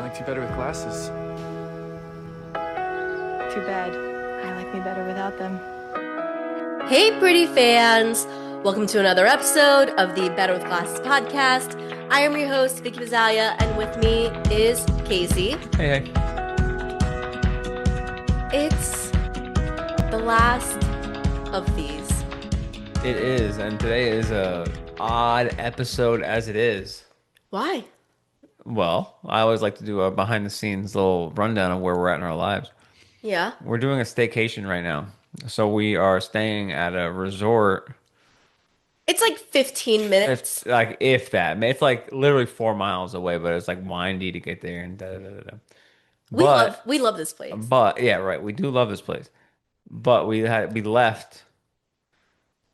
liked you better with glasses. Too bad. I like me better without them. Hey, pretty fans! Welcome to another episode of the Better with Glasses podcast. I am your host, Vicky, and with me is Casey. Hey, hey. It's the last of these. It is, and today is a odd episode as it is. Why? Well, I always like to do a behind the scenes little rundown of where we're at in our lives. Yeah. We're doing a staycation right now. So we are staying at a resort. It's like 15 minutes. It's like if that. It's like literally 4 miles away, but it's like windy to get there and da da da da. We love But we love this place. yeah, right. We do love this place. But we left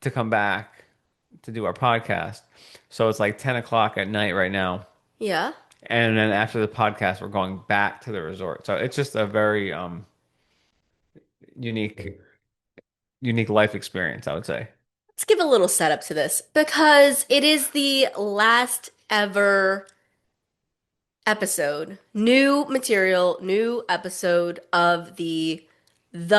to come back to do our podcast. So it's like 10 o'clock at night right now. Yeah. And then after the podcast, we're going back to the resort. So it's just a very unique unique life experience, I would say. Let's give a little setup to this because it is the last ever episode, new material, new episode of the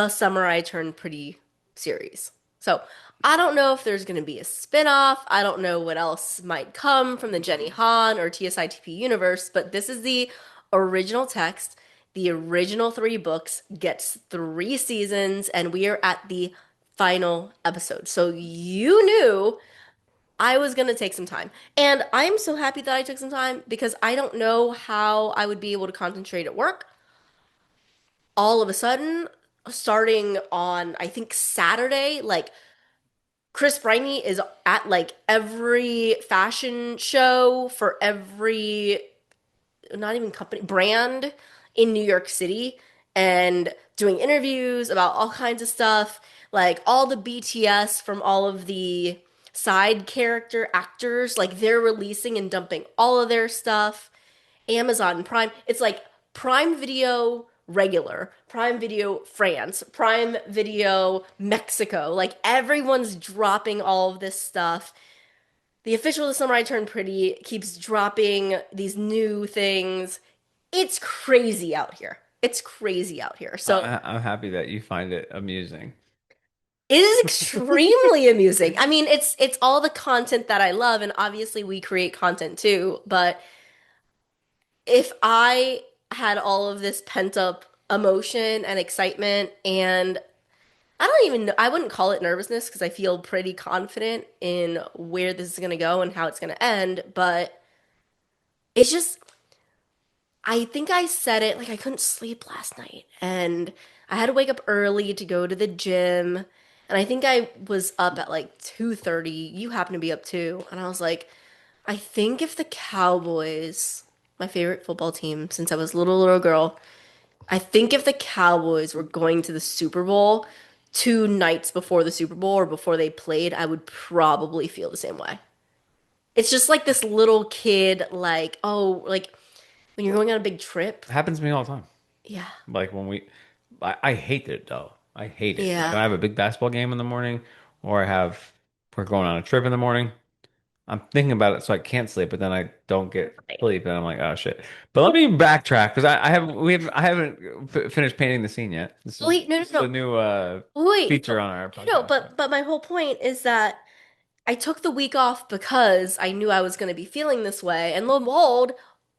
Summer I Turned Pretty series. So I don't know if there's going to be a spin-off. I don't know what else might come from the Jenny Han or TSITP universe, but this is the original text. The original three books gets 3 seasons, and we are at the final episode. So you knew I was gonna take some time. And I'm so happy that I took some time because I don't know how I would be able to concentrate at work. All of a sudden, starting on, I think, Saturday, like Chris Briney is at like every fashion show for every, not even company, brand in New York City and doing interviews about all kinds of stuff, like all the BTS from all of the side character actors, like they're releasing and dumping all of their stuff. Amazon Prime, it's like Prime Video regular, Prime Video France, Prime Video Mexico. Like everyone's dropping all of this stuff. The official The Summer I Turned Pretty keeps dropping these new things. It's crazy out here. It's crazy out here. So I'm happy that you find it amusing. it is extremely amusing. I mean, it's all the content that I love, and obviously we create content too, but if I had all of this pent up emotion and excitement and I don't even know, I wouldn't call it nervousness because I feel pretty confident in where this is going to go and how it's going to end, but it's just I think I said it like I couldn't sleep last night and I had to wake up early to go to the gym and I think I was up at like 2:30. You happened to be up too, and I was like, I think if the Cowboys, my favorite football team since I was a little girl, I think if the Cowboys were going to the Super Bowl 2 nights before the Super Bowl or before they played, I would probably feel the same way. It's just like this little kid, like, oh, like when you're going on a big trip. It happens to me all the time. Yeah. Like when I hate it though. I hate it. Like Yeah. when I have a big basketball game in the morning, or we're going on a trip in the morning. I'm thinking about it so I can't sleep, but then I don't get sleep, and I'm like, oh shit. But let me backtrack because I haven't finished painting the scene yet. Wait, no, no, This is a no. new Wait. feature on our No, podcast. but my whole point is that I took the week off because I knew I was going to be feeling this way. And lo and behold,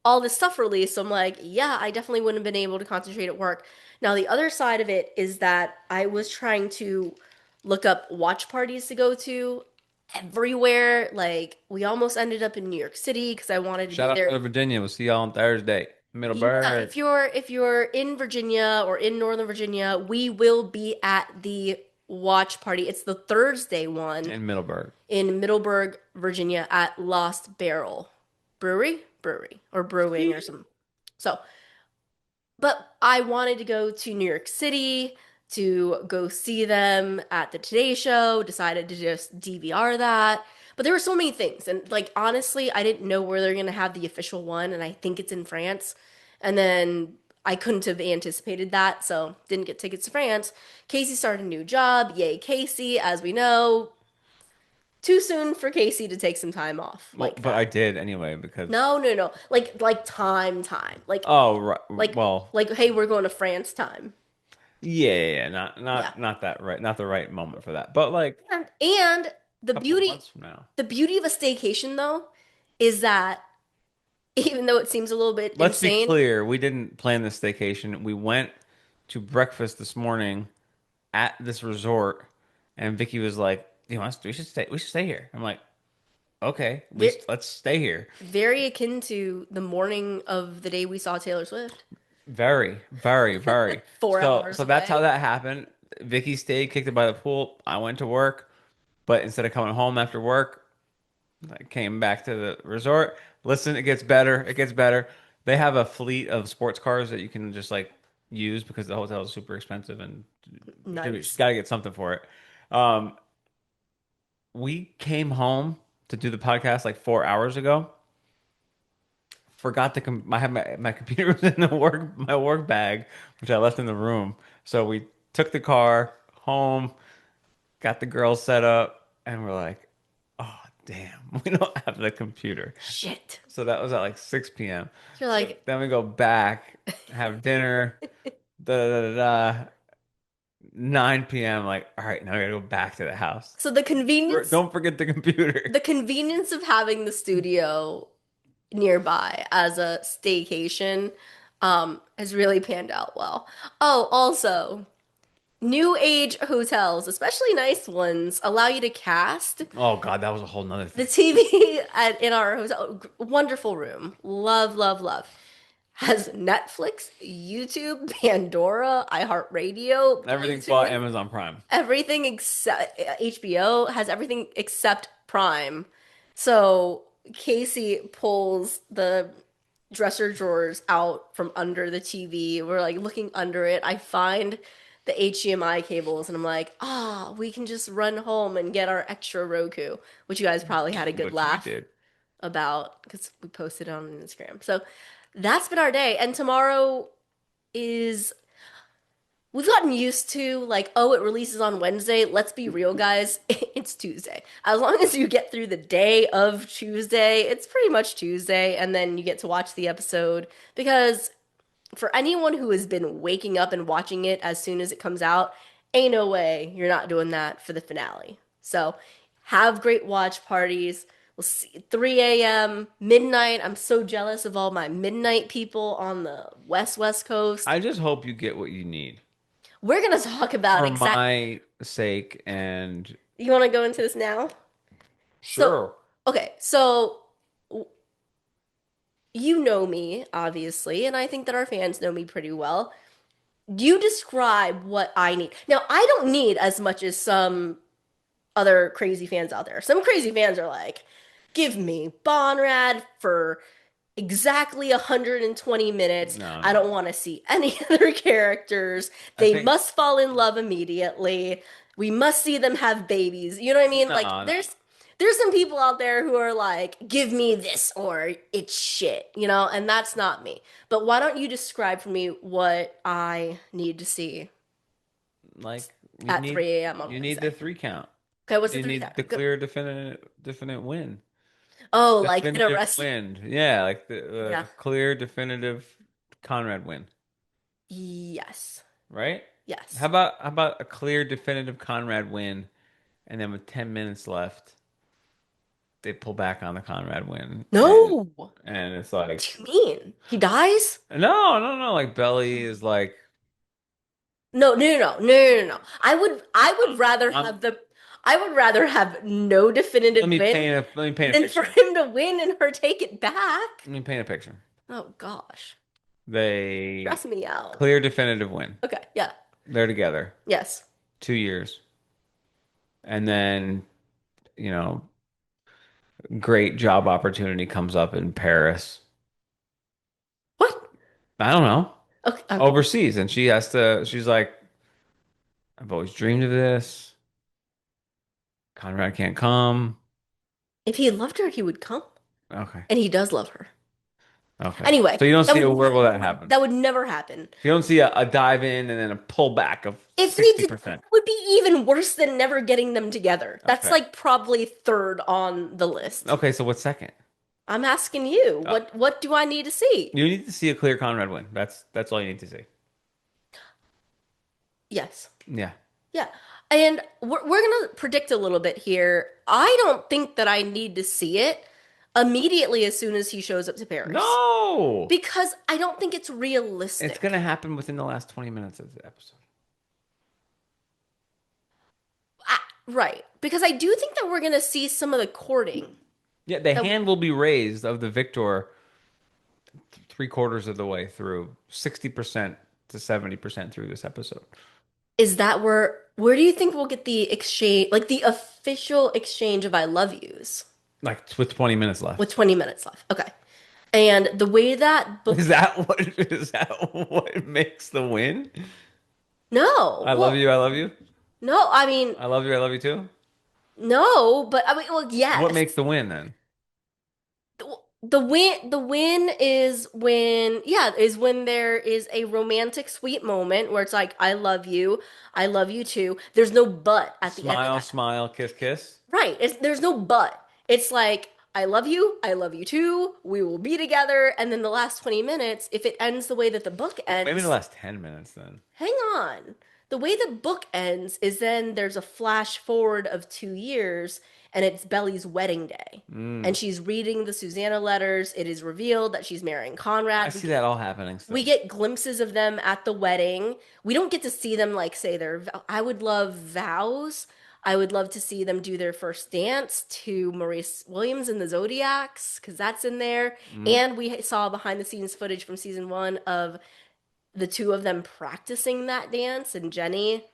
all this stuff released. So I'm like, yeah, I definitely wouldn't have been able to concentrate at work. Now, the other side of it is that I was trying to look up watch parties to go to everywhere. Like, we almost ended up in New York City because I wanted to Shout be out there. to Virginia. We'll see y'all on Thursday. Yeah, Middleburg if you're in Virginia or in Northern Virginia, we will be at the watch party. It's the Thursday one in Middleburg. in Middleburg, Virginia at Lost Barrel Brewery or brewing or something. So, but I wanted to go to New York City to go see them at the Today Show, decided to just DVR that. But there were so many things. And like honestly, I didn't know where they're going to have the official one and I think it's in France. And then I couldn't have anticipated that, so didn't get tickets to France. Casey started a new job. Yay, Casey, as we know, too soon for Casey to take some time off Well, like but I that. did anyway because No, no, no. Like time. oh right, Like well, like hey, we're going to France time. yeah, yeah, yeah, not Yeah. not not that right, not the right moment for that. But like And a couple of months from now. the beauty of a staycation though is that even though it seems a little bit Let's be insane, clear, we didn't plan this staycation. We went to breakfast this morning at this resort, and Vicky was like, "You know, we should stay here." I'm like, "Okay, ve let's stay here." very akin to the morning of the day we saw Taylor Swift. Very, very, very. 4 hours So that's how away. that happened. Vicky stayed, kicked it by the pool. I went to work, but instead of coming home after work, I came back to the resort. Listen, it gets better. It gets better. They have a fleet of sports cars that you can just like use because the hotel is super expensive and you just Nice. got to get something for it. Um, we came home to do the podcast like 4 hours ago. Forgot to I had my computer was in the my work bag, which I left in the room. So we took the car home, got the girls set up, and we're like, oh damn, we don't have the computer. Shit. So that was at like 6 p.m. You're So like, then we go back, have dinner, da da da da. 9 p.m. Like, all right, now we gotta go back to the house. so Don't forget the computer. the convenience of having the studio nearby as a staycation has really panned out well. Oh, also, new age hotels, especially nice ones, allow you to cast Oh God, that was a whole nother the thing. TV in our hotel. Wonderful room. Love, love, love. Has Netflix, YouTube, Pandora, iHeartRadio, Everything's bought Bluetooth, Amazon Prime. everything except HBO has everything except Prime. So Casey pulls the dresser drawers out from under the TV. We're like looking under it. I find the HDMI cables and I'm like, ah, we can just run home and get our extra Roku, which you guys probably had a good Which we laugh did. about because we posted it on Instagram. So that's been our day. And tomorrow is we've gotten used to like, oh, it releases on Wednesday. Let's be real, guys. It's Tuesday. As long as you get through the day of Tuesday, it's pretty much Tuesday, and then you get to watch the episode. Because for anyone who has been waking up and watching it as soon as it comes out, ain't no way you're not doing that for the finale. So have great watch parties. We'll see 3 a.m., midnight. I'm so jealous of all my midnight people on the West Coast. I just hope you get what you need We're gonna talk about for exact. my sake and You want to go into this now? So, sure. okay, so you know me, obviously, and I think that our fans know me pretty well. You describe what I need. Now, I don't need as much as some other crazy fans out there. Some crazy fans are like, give me Conrad for exactly 120 minutes. No, I no. don't want to see any other characters. I They think must fall in love immediately. We must see them have babies. You know what I mean? Like no, no. there's some people out there who are like, "Give me this or it's shit," you know, and that's not me. But why don't you describe for me what I need to see Like at 3 a.m. on you need the Wednesday? 3 count. Okay, what's the You three need count? the Go. clear, definite win. Oh, like in a Definitive wrestling. win. Yeah, like the Yeah. clear, definitive Conrad win, Yes. right? Yes. How about a clear, definitive Conrad win, and then with 10 minutes left, they pull back on the Conrad win, No. and it's What like, do you mean? He dies? no, like Belly is like, No, no, no, no, no, no, no. No. I would rather um, have I would rather have no definitive win let me paint a than for picture. him to win and her take it back. Let me paint a picture. Oh gosh. They Stress me out. clear, definitive win. Okay, yeah. They're together Yes. 2 years, and then you know, great job opportunity comes up in Paris. What? I don't know, Okay, okay. overseas, and she's like, I've always dreamed of this. Conrad can't come. If he loved her, he would come. Okay. And he does love her. Okay. Anyway, So you don't see a world where that happens. that would never happen. You don't see a dive in and then a pullback of If they did, that 60%. would be even worse than never getting them together. That's Okay. like probably third on the list. Okay, so what's second? I'm asking you, Uh, what do I need to see? you need to see a clear Conrad win. That's all you need to see. Yes. Yeah. Yeah. And we're going to predict a little bit here. I don't think that I need to see it immediately as soon as he shows up to Paris No. because I don't think it's It's gonna realistic. happen within the last 20 minutes of the episode. Right. Because I do think that we're going to see some of the courting. Yeah, the That hand will be raised of the victor three-quarters of the way through, 60% to 70% through this episode. is that where do you think we'll get the exchange, like the official exchange of I love yous Like with 20 minutes with left. 20 minutes left? Okay. And the way that book Is that what makes the win? no, I love well, you, I love you. no, I mean, I love you, I love you too. no, but I mean, well, What yes. makes the win then? The win is when yeah, is when there is a romantic sweet moment where it's like I love you too. There's no but at the end of Smile, that. smile, kiss, kiss. Right. There's no but. It's like, I love you too, we will be together. And then the last 20 minutes, if it ends the way that the book Maybe the ends, last 10 minutes then. hang on. The way the book ends is then there's a flash forward of 2 years and it's Belly's wedding day. And Mm. she's reading the Susanna letters. It is revealed that she's marrying I Conrad. see that all happening We still. get glimpses of them at the wedding. We don't get to see them like say I would love vows. I would love to see them do their first dance to Maurice Williams and the Zodiacs because that's in there. Mm. And we saw behind the scenes footage from season 1 of the two of them practicing that dance and Jenny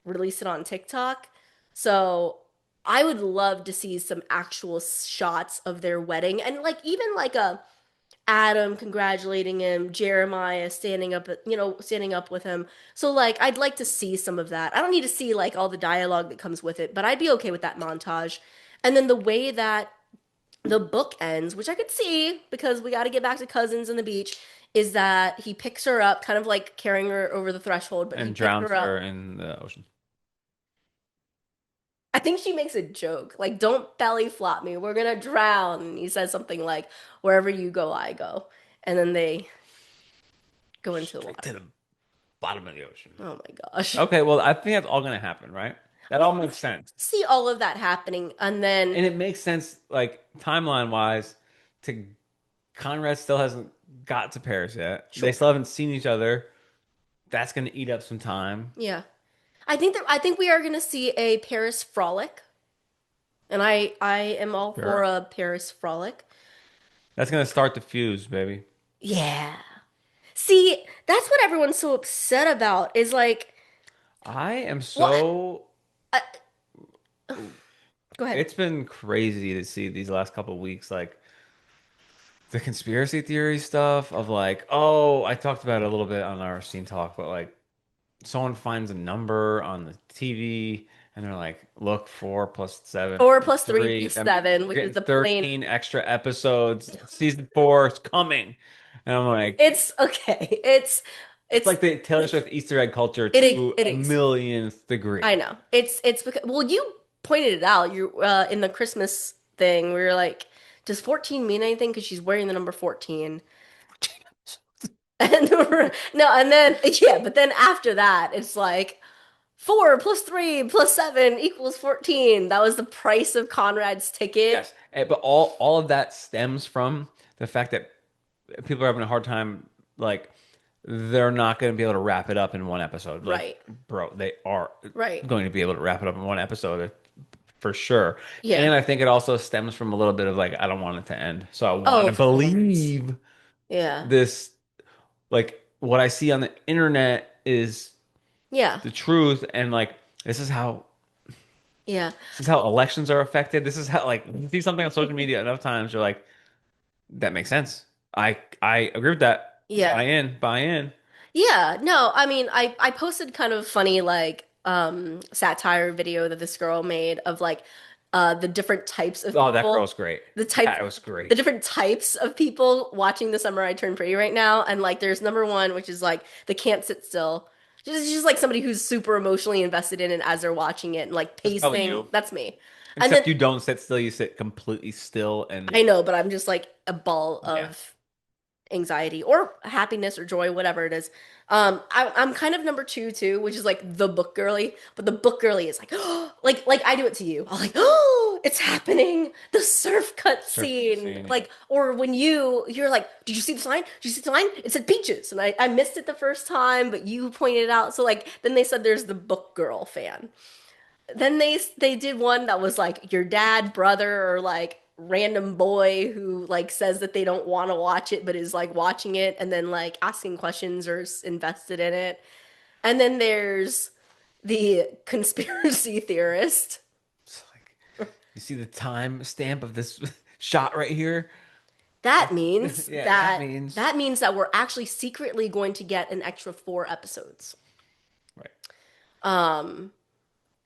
released it on TikTok. So I would love to see some actual shots of their wedding and like even like a Adam congratulating him, Jeremiah standing up with him. So like I'd like to see some of that. I don't need to see like all the dialogue that comes with it, but I'd be okay with that montage. And then the way that the book ends, which I could see because we got to get back to Cousins and the beach, is that he picks her up, kind of like carrying her over the threshold, but he And picks drowns her up. her in the ocean. I think she makes a joke, like, don't belly flop me, we're gonna drown. And he says something like, wherever you go, I go. And then they go into the Straight to water. the bottom of the ocean. Oh my gosh. Okay, well, I think that's all gonna happen, right? That all makes sense. See all of that happening, and then And it makes sense, like timeline wise, to Conrad still hasn't got to Paris yet. They sure. still haven't seen each other. That's gonna eat up some time. Yeah. I think we are gonna see a Paris frolic, and I am all for Sure. a Paris frolic. That's gonna start the fuse, baby. Yeah. See, that's what everyone's so upset about is like, I am well, so. I, go ahead. It's been crazy to see these last couple of weeks, like the conspiracy theory stuff of like, oh, I talked about it a little bit on our scene talk, but like someone finds a number on the TV and they're like, look, 4 plus 7 Four is plus three three. plus That means seven, we're which is getting the plane. 13 extra episodes. Season 4 is coming. And I'm like, It's okay. it's It's like the Taylor Swift Easter egg culture it to it a is. millionth degree. I know. It's because well, you pointed it out. You in the Christmas thing, we were like, does 14 mean anything? Because she's wearing the number 14. And no, and then yeah, but then after that, it's like 4 plus 3 plus 7 equals 14. That was the price of Conrad's ticket. Yes, but all of that stems from the fact that people are having a hard time, like they're not going to be able to wrap it up in one episode. Like, Right. bro, they are Right. going to be able to wrap it up in one episode for sure. Yeah. And I think it also stems from a little bit of like, I don't want it to end, so I want Oh, to of course. believe Yeah. this. Like what I see on the internet is Yeah. the truth, and like this is how Yeah. this is how elections are affected. This is how like you see something on social media enough times, you're like, that makes sense. I agree with that. Yeah. Buy in. Yeah, no, I mean, I posted kind of funny like satire video that this girl made of like the different types of Oh, that people, girl's great. the type, That was the great. different types of people watching The Summer I Turned Pretty right now. And like, there's number one, which is like the can't sit still. Just like somebody who's super emotionally invested in it as they're watching it and like That's probably pacing. you. That's me. And then Except you don't sit still, you sit completely still and I know, but I'm just like a ball yeah. of anxiety or happiness or joy, whatever it is. I'm kind of number two too, which is like the book girly, but the book girly is like, like I do it to you. I'm like, oh, it's happening. The surf cut Surf scene, scene, yeah. like, or when you're like, did you see the sign? Did you see the sign? It said peaches, and I missed it the first time, but you pointed it out. So like, then they said there's the book girl fan. Then they did one that was like your dad, brother, or like random boy who like says that they don't want to watch it but is like watching it and then like asking questions or invested in it. And then there's the conspiracy theorist. It's like you see the time stamp of this shot right here. That means Yeah, that that means that means that we're actually secretly going to get an extra 4 episodes. right. Um,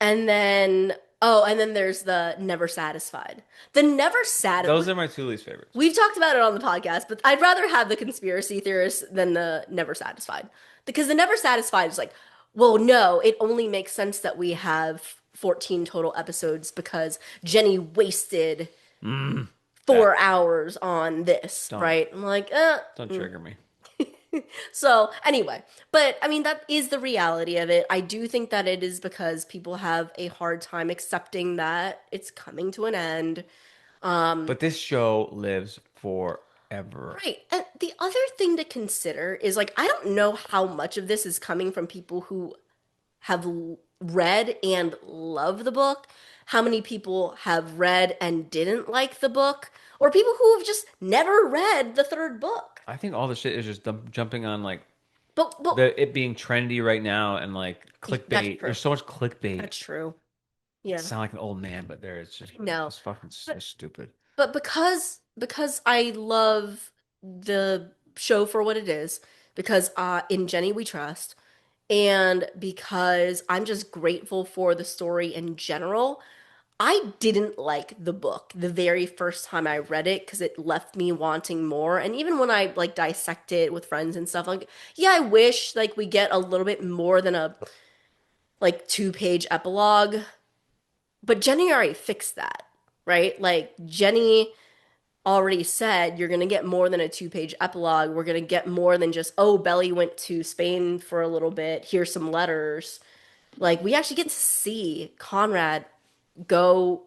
And then, and then there's the Never Satisfied. The Never Satisfied. Those are my two least favorites. We've talked about it on the podcast, but I'd rather have the conspiracy theorists than the Never Satisfied. Because the Never Satisfied is like, well, no, it only makes sense that we have 14 total episodes because Jenny wasted Mm, that 4 hours on this, don't right? I'm like, don't trigger me. So, anyway, but I mean, that is the reality of it. I do think that it is because people have a hard time accepting that it's coming to an end. But this show lives forever. Right. And the other thing to consider is like, I don't know how much of this is coming from people who have read and love the book, how many people have read and didn't like the book, or people who have just never read the third book. I think all the shit is just jumping on like But the it being trendy right now and like that's clickbait. true. There's so much clickbait. That's true. I Yeah. sound like an old man, but there it's No. just fucking so But stupid. But because I love the show for what it is, because in Jenny we trust, and because I'm just grateful for the story in general, I didn't like the book the very first time I read it because it left me wanting more. And even when I like dissect it with friends and stuff, like, yeah, I wish like we get a little bit more than a like 2-page epilogue. But Jenny already fixed that, right? Like Jenny already said you're going to get more than a 2-page epilogue. We're going to get more than just, oh, Belly went to Spain for a little bit. Here's some letters. Like, we actually get to see Conrad go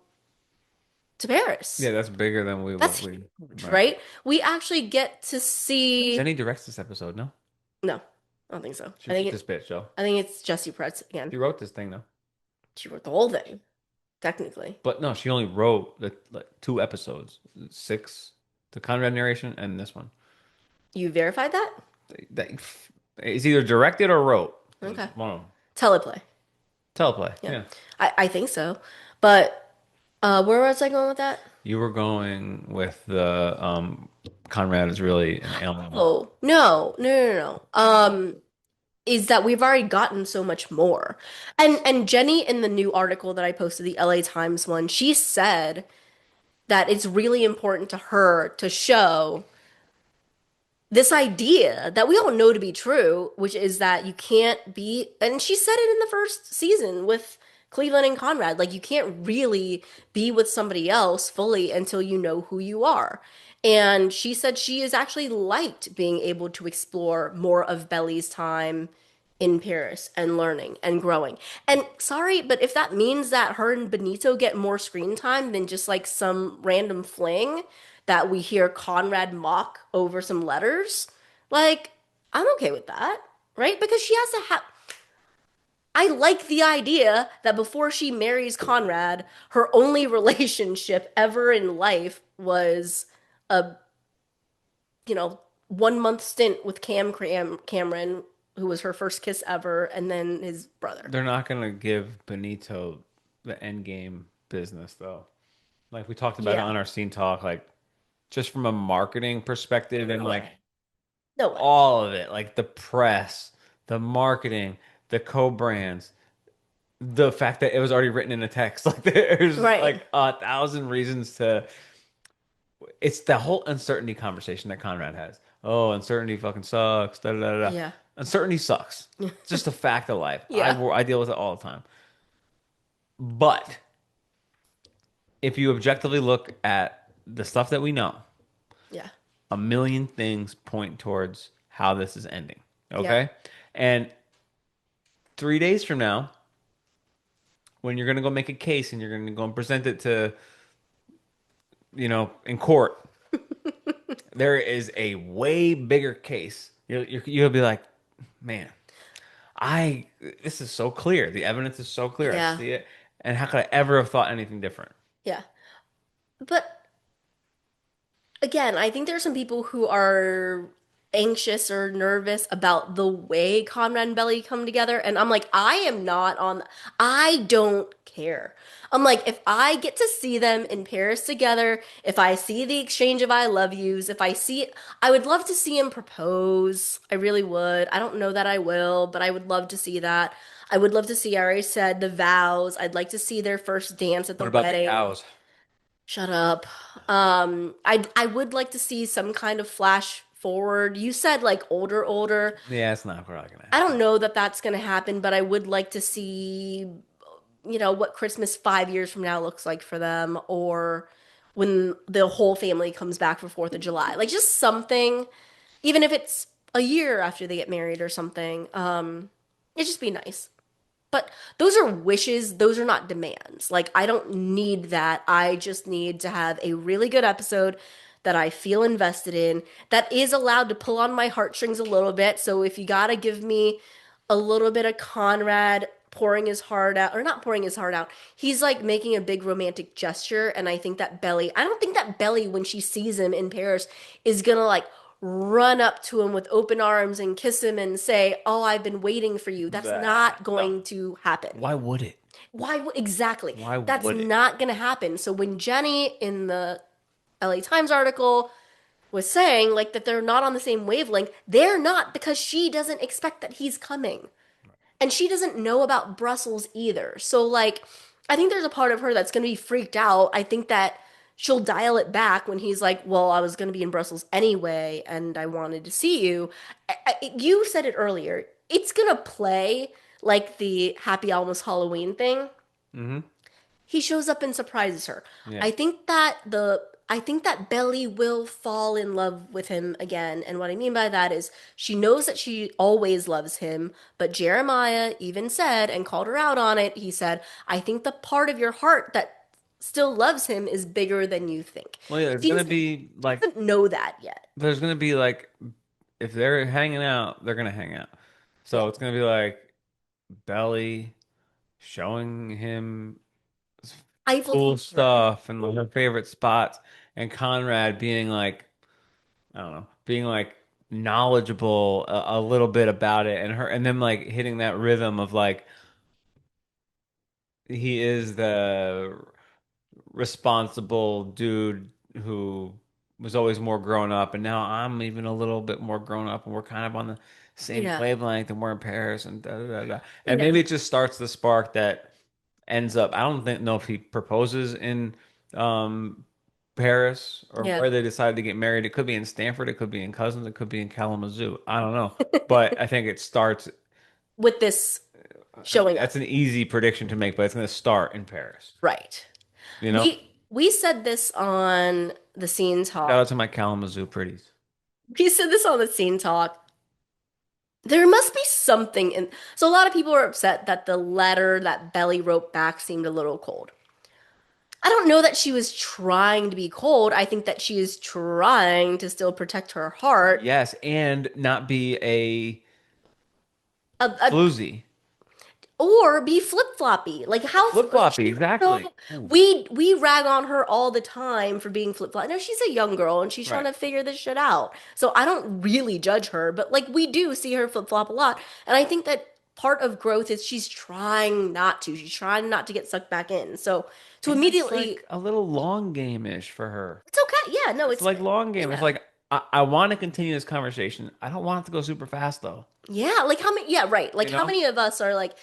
to Paris. Yeah, that's bigger than That's we huge, right. right? We actually get to see. Jenny directs this episode, no? No, I don't think so. She wrote this bitch, though. I think it's Jesse Pretz again. She wrote this thing though. She wrote the whole thing, technically. But no, she only wrote the like 2 episodes. Six, the Conrad narration and this one. You verified that? That it's either directed or wrote. Okay. One of them. Teleplay. Teleplay. Yeah. Yeah. I think so. But where was I going with that? You were going with the Conrad is really an alien. Oh, no. Is that we've already gotten so much more. And Jenny in the new article that I posted, the LA Times one, she said that it's really important to her to show this idea that we all know to be true, which is that you can't be, and she said it in the first season with Cleveland and Conrad, like you can't really be with somebody else fully until you know who you are. And she said she has actually liked being able to explore more of Belly's time in Paris and learning and growing. And sorry, but if that means that her and Benito get more screen time than just like some random fling that we hear Conrad mock over some letters, like I'm okay with that, right? Because she has to have. I like the idea that before she marries Conrad, her only relationship ever in life was a, 1 month stint with Cameron, who was her first kiss ever, and then his brother. They're not gonna give Benito the endgame business though. Like we talked about it Yeah. on our scene talk, like just from a marketing perspective and No like way. No way. all of it, like the press, the marketing, the co-brands. the fact that it was already written in a text. Like there's Right. like 1,000 reasons to. It's the whole uncertainty conversation that Conrad has. Oh, uncertainty fucking sucks. Da, da, da, da. Yeah. Uncertainty sucks. It's just a fact of life. Yeah. I deal with it all the time. But if you objectively look at the stuff that we know, Yeah. a million things point towards how this is ending. Yeah. Okay? And 3 days from now, when you're going to go make a case and you're going to go and present it to, in court, there is a way bigger case. You'll be like, man, this is so clear. The evidence is so clear. I Yeah. see it. And how could I ever have thought anything different? Yeah. But again, I think there are some people who are anxious or nervous about the way Conrad and Belly come together. And I'm like, I am not on, I don't care. I'm like, if I get to see them in Paris together, if I see the exchange of I love yous, if I see, I would love to see him propose. I really would. I don't know that I will, but I would love to see that. I would love to see, I already said, the vows. I'd like to see their first dance at the What about the wedding. cows? Shut up. I would like to see some kind of flash forward. You said like older. Yeah, it's not probably gonna I don't happen. know that that's gonna happen, but I would like to see, what Christmas 5 years from now looks like for them, or when the whole family comes back for 4th of July. Like just something, even if it's a year after they get married or something. It'd just be nice. But those are wishes, those are not demands. Like, I don't need that. I just need to have a really good episode that I feel invested in, that is allowed to pull on my heartstrings a little bit. So, if you gotta give me a little bit of Conrad pouring his heart out, or not pouring his heart out, he's like making a big romantic gesture. And I don't think that Belly, when she sees him in Paris, is gonna like run up to him with open arms and kiss him and say, "Oh, I've been waiting for you." That's Bah. not No. going to happen. Why would it? Exactly? Why That's would it? not going to happen. So when Jenny in the LA Times article was saying like that they're not on the same wavelength, they're not, because she doesn't expect that he's coming. And she doesn't know about Brussels either. So, like, I think there's a part of her that's going to be freaked out. I think that she'll dial it back when he's like, well, I was going to be in Brussels anyway, and I wanted to see you. You said it earlier. It's going to play like the Happy Almost Halloween thing. Mm-hmm. He shows up and surprises her. Yeah. I think that the I think that Belly will fall in love with him again. And what I mean by that is she knows that she always loves him, but Jeremiah even said and called her out on it. He said, "I think the part of your heart that still loves him is bigger than you think." Well, yeah, She doesn't know that yet. there's gonna be like, if they're hanging out, they're gonna hang out. Yeah. So it's gonna be like Belly showing him Eiffel cool Tower. stuff and her favorite spots, and Conrad being like, I don't know, being like knowledgeable a little bit about it, and then like hitting that rhythm of like he is the responsible dude who was always more grown up, and now I'm even a little bit more grown up, and we're kind of on the same Yeah. wavelength, and we're in Paris, and da da da da. And Yeah. maybe it just starts the spark that ends up. I don't know if he proposes in um, Paris or Yeah. where they decided to get married. It could be in Stanford, it could be in Cousins, it could be in Kalamazoo. I don't know, but I think it starts. With this showing up. That's an easy prediction to make, but it's going to start in Paris. Right. You know, We said this on the scene shout talk. out to my Kalamazoo pretties. We said this on the scene talk. There must be something in. So a lot of people are upset that the letter that Belly wrote back seemed a little cold. I don't know that she was trying to be cold. I think that she is trying to still protect her heart. Yes, and not be a A, a floozy. or be flip-floppy. Like how Flip-floppy, she's so exactly. Ooh, we rag on her all the time for being flip-floppy. No, she's a young girl and she's trying right. to figure this shit out. So I don't really judge her, but like we do see her flip-flop a lot. And I think that part of growth is she's trying not to. She's trying not to get sucked back in. So to And it's immediately, like a little long game-ish for her. it's okay. Yeah, no, It's it's like long game. It's yeah. like I want to continue this conversation. I don't want it to go super fast though. Yeah, like how many, yeah, right. Like You how know? many of us are like,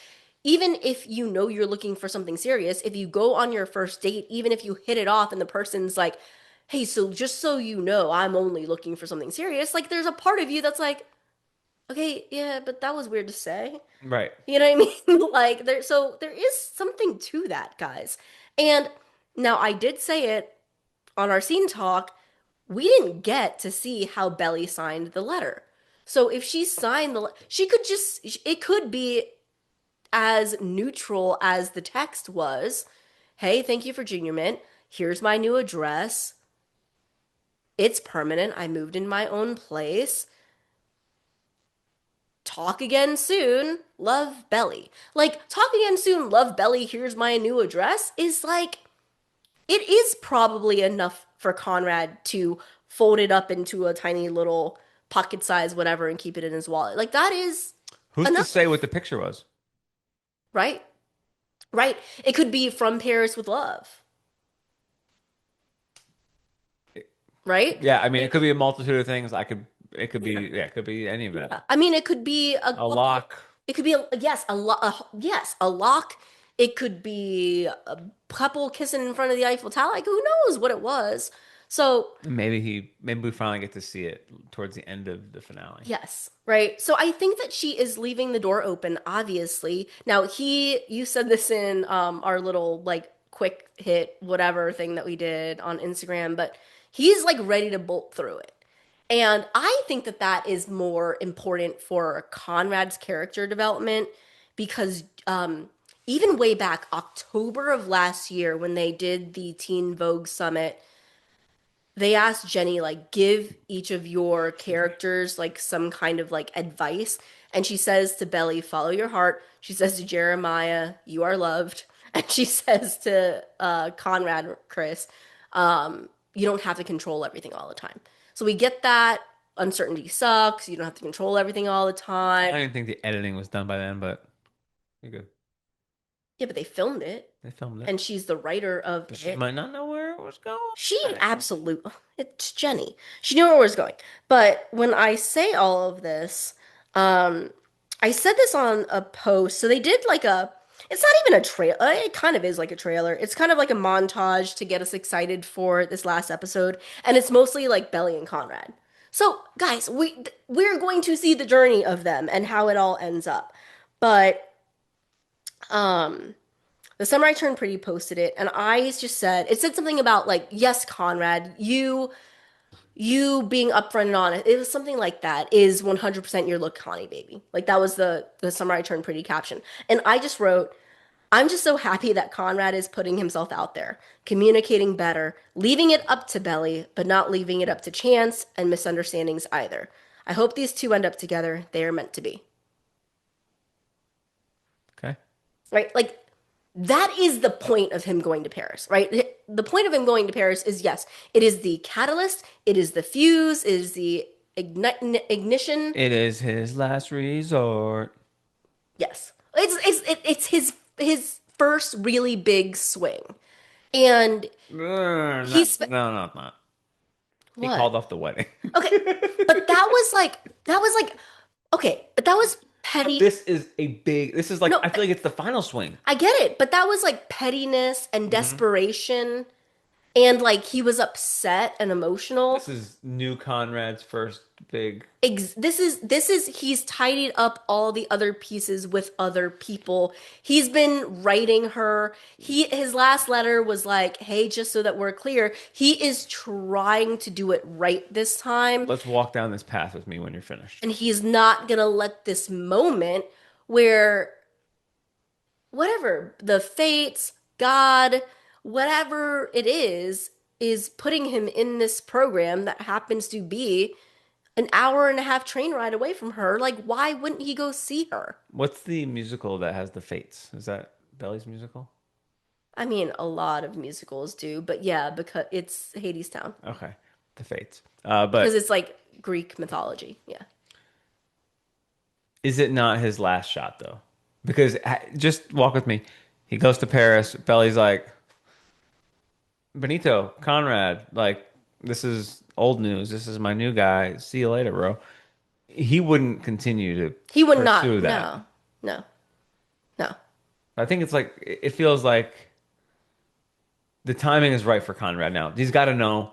even if you know you're looking for something serious, if you go on your first date, even if you hit it off and the person's like, hey, so just so you know, I'm only looking for something serious, like there's a part of you that's like, okay, yeah, but that was weird to say. Right. You know what I mean? Like so there is something to that, guys. And now I did say it on our scene talk, we didn't get to see how Belly signed the letter. So if she signed she could just, it could be as neutral as the text was. Hey, thank you for Junior Mint. Here's my new address. It's permanent. I moved in my own place. Talk again soon. Love, Belly. Like, talk again soon. Love, Belly. Here's my new address is like, it is probably enough for Conrad to fold it up into a tiny little pocket size whatever and keep it in his wallet. Like, that is Who's to say what enough, the picture was? right? Right. It could be from Paris with love, right? Yeah, I mean, it It, could be a multitude of things. It could be, yeah, it could be any of it. I mean, it could be a A couple. lock. It could be yes, yes, a lock. It could be a couple kissing in front of the Eiffel Tower. Like, who knows what it was? So Maybe we finally get to see it towards the end of the finale. yes, right. So I think that she is leaving the door open, obviously. Now you said this in our little like quick hit whatever thing that we did on Instagram, but he's like ready to bolt through it. And I think that that is more important for Conrad's character development because even way back October of last year when they did the Teen Vogue Summit, they asked Jenny like give each of your characters like some kind of like advice, and she says to Belly, follow your heart. She says to Jeremiah, you are loved. And she says to Conrad, Chris, you don't have to control everything all the time. So we get that uncertainty sucks, you don't have to control everything all the I time. don't even think the editing was done by then, but you're good. Yeah, but they filmed it, They filmed it. and she's the writer of But she might not know where it was going. she absolute it's Jenny. She knew where it was going. But when I say all of this, um, I said this on a post. So they did like a it's not even a trail. It kind of is like a trailer. It's kind of like a montage to get us excited for this last episode, and it's mostly like Belly and Conrad. So, guys, we're going to see the journey of them and how it all ends up. But um the Summer I Turned Pretty posted it, and I just said it said something about like, yes, Conrad, you being upfront and honest. It was something like that. Is 100% your look, Connie, baby. Like that was the Summer I Turned Pretty caption, and I just wrote, I'm just so happy that Conrad is putting himself out there, communicating better, leaving it up to Belly, but not leaving it up to chance and misunderstandings either. I hope these two end up together. They are meant to be. Okay. Right? Like that is the point of him going to Paris, right? The point of him going to Paris is yes, it is the catalyst, it is the fuse, it is the ignition. It is his last resort. Yes, it's his first really big swing, and he's No, not. He what? called off the wedding. Okay, but that was like okay, but that was petty. This is like, No, I feel like it's the final swing. I get it, but that was like pettiness and Hmm. desperation, and like he was upset and emotional. This is new Conrad's first big. This is he's tidied up all the other pieces with other people. He's been writing her. His last letter was like, "Hey, just so that we're clear, he is trying to do it right this time, Let's walk down this path with me when you're finished. and he's not gonna let this moment where whatever the fates, God, whatever it is putting him in this program that happens to be an hour and a half train ride away from her. Like, why wouldn't he go see her? What's the musical that has the Fates? Is that Belly's musical? I mean, a lot of musicals do, but yeah, because it's Hadestown. Okay, the Fates. Because But it's like Greek mythology. Yeah. is it not his last shot though? Because just walk with me. He goes to Paris. Belly's like, Benito, Conrad, like, this is old news. This is my new guy. See you later, bro. He wouldn't continue to He would not. pursue that. No, no, no. I think it's like it feels like the timing is right for Conrad now. He's got to know.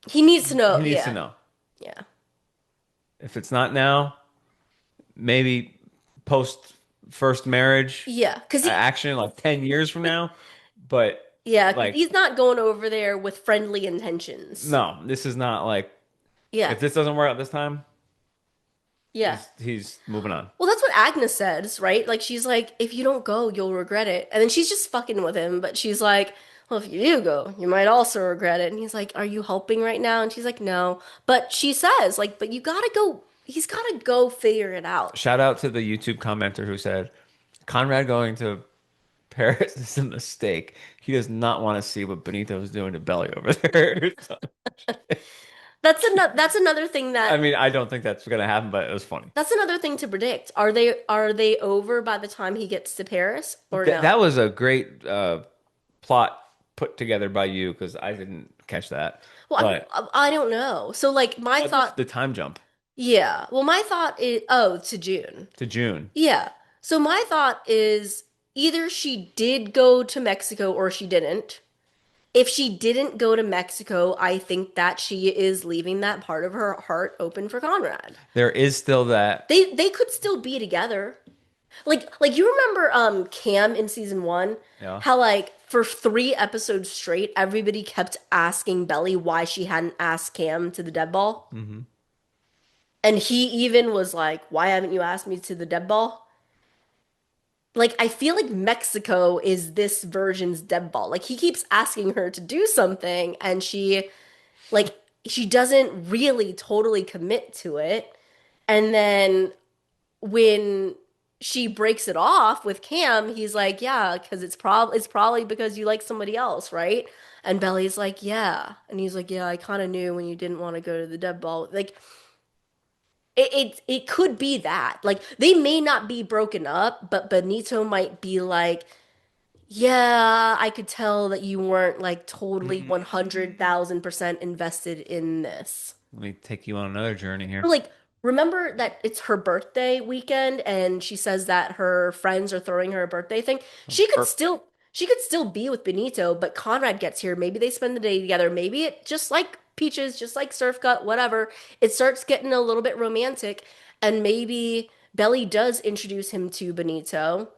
He needs to He know. needs to Yeah. know. Yeah. If it's not now, maybe post first marriage Yeah. Because action like 10 years from now. But yeah, because like, he's not going over there with friendly intentions. no, this is not like Yeah. if this doesn't work out this time, Yeah. he's moving on. Well, that's what Agnes says, right? Like, she's like, if you don't go, you'll regret it. And then she's just fucking with him, but she's like, well, if you do go, you might also regret it. And he's like, are you helping right now? And she's like, no. But she says, like, but you gotta go, he's gotta go figure it out. Shout out to the YouTube commenter who said Conrad going to Paris is a mistake. He does not want to see what Benito is doing to Belly over there. That's another thing I that mean, I don't think that's gonna happen, but it was funny. that's another thing to predict. Are they over by the time he gets to Paris or no? That was a great plot put together by you because I didn't catch that. Well, But I don't know. So like my just thought, the time jump yeah. Well, my thought is to June. to June. Yeah. So my thought is either she did go to Mexico or she didn't. If she didn't go to Mexico, I think that she is leaving that part of her heart open for Conrad. There is still that. They could still be together. Like you remember Cam in season 1, Yeah. how like for 3 episodes straight everybody kept asking Belly why she hadn't asked Cam to the dead ball. Hmm. And he even was like, "Why haven't you asked me to the dead ball?" Like I feel like Mexico is this version's dead ball. Like he keeps asking her to do something and like she doesn't really totally commit to it. And then when she breaks it off with Cam, he's like, "Yeah, because it's probably because you like somebody else, right?" And Belly's like, "Yeah." And he's like, "Yeah, I kind of knew when you didn't want to go to the dead ball." Like it could be that. Like they may not be broken up, but Benito might be like, "Yeah, I could tell that you weren't like totally Mm. 100,000% invested in this." Let me take you on another journey Or here. like, remember that it's her birthday weekend and she says that her friends are throwing her a birthday thing? She could still be with Benito, but Conrad gets here. Maybe they spend the day together. Maybe it just like Peaches, just like Surf Cut, whatever. It starts getting a little bit romantic, and maybe Belly does introduce him to Benito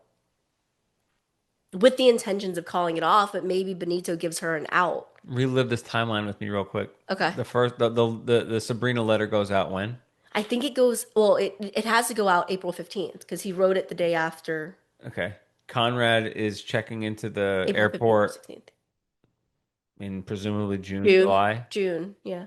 with the intentions of calling it off, but maybe Benito gives her an out. Relive this timeline with me real quick. Okay. The Sabrina letter goes out when? I think it goes, well, it has to go out April 15th because he wrote it the day after. Okay. Conrad is checking into the April 15th or airport 16th. in presumably June, June. July. June, yeah.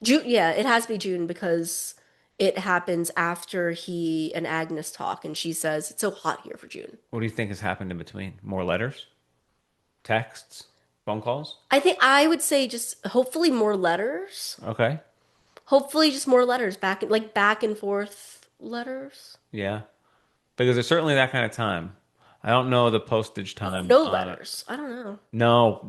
June, yeah, it has to be June because it happens after he and Agnes talk and she says it's so hot here for June. What do you think has happened in between? More letters, texts, phone calls? I think I would say just hopefully more letters. Okay. Hopefully just more letters back and forth letters. Yeah. Because there's certainly that kind of time. I don't know the postage time No on it. letters. I don't know. No,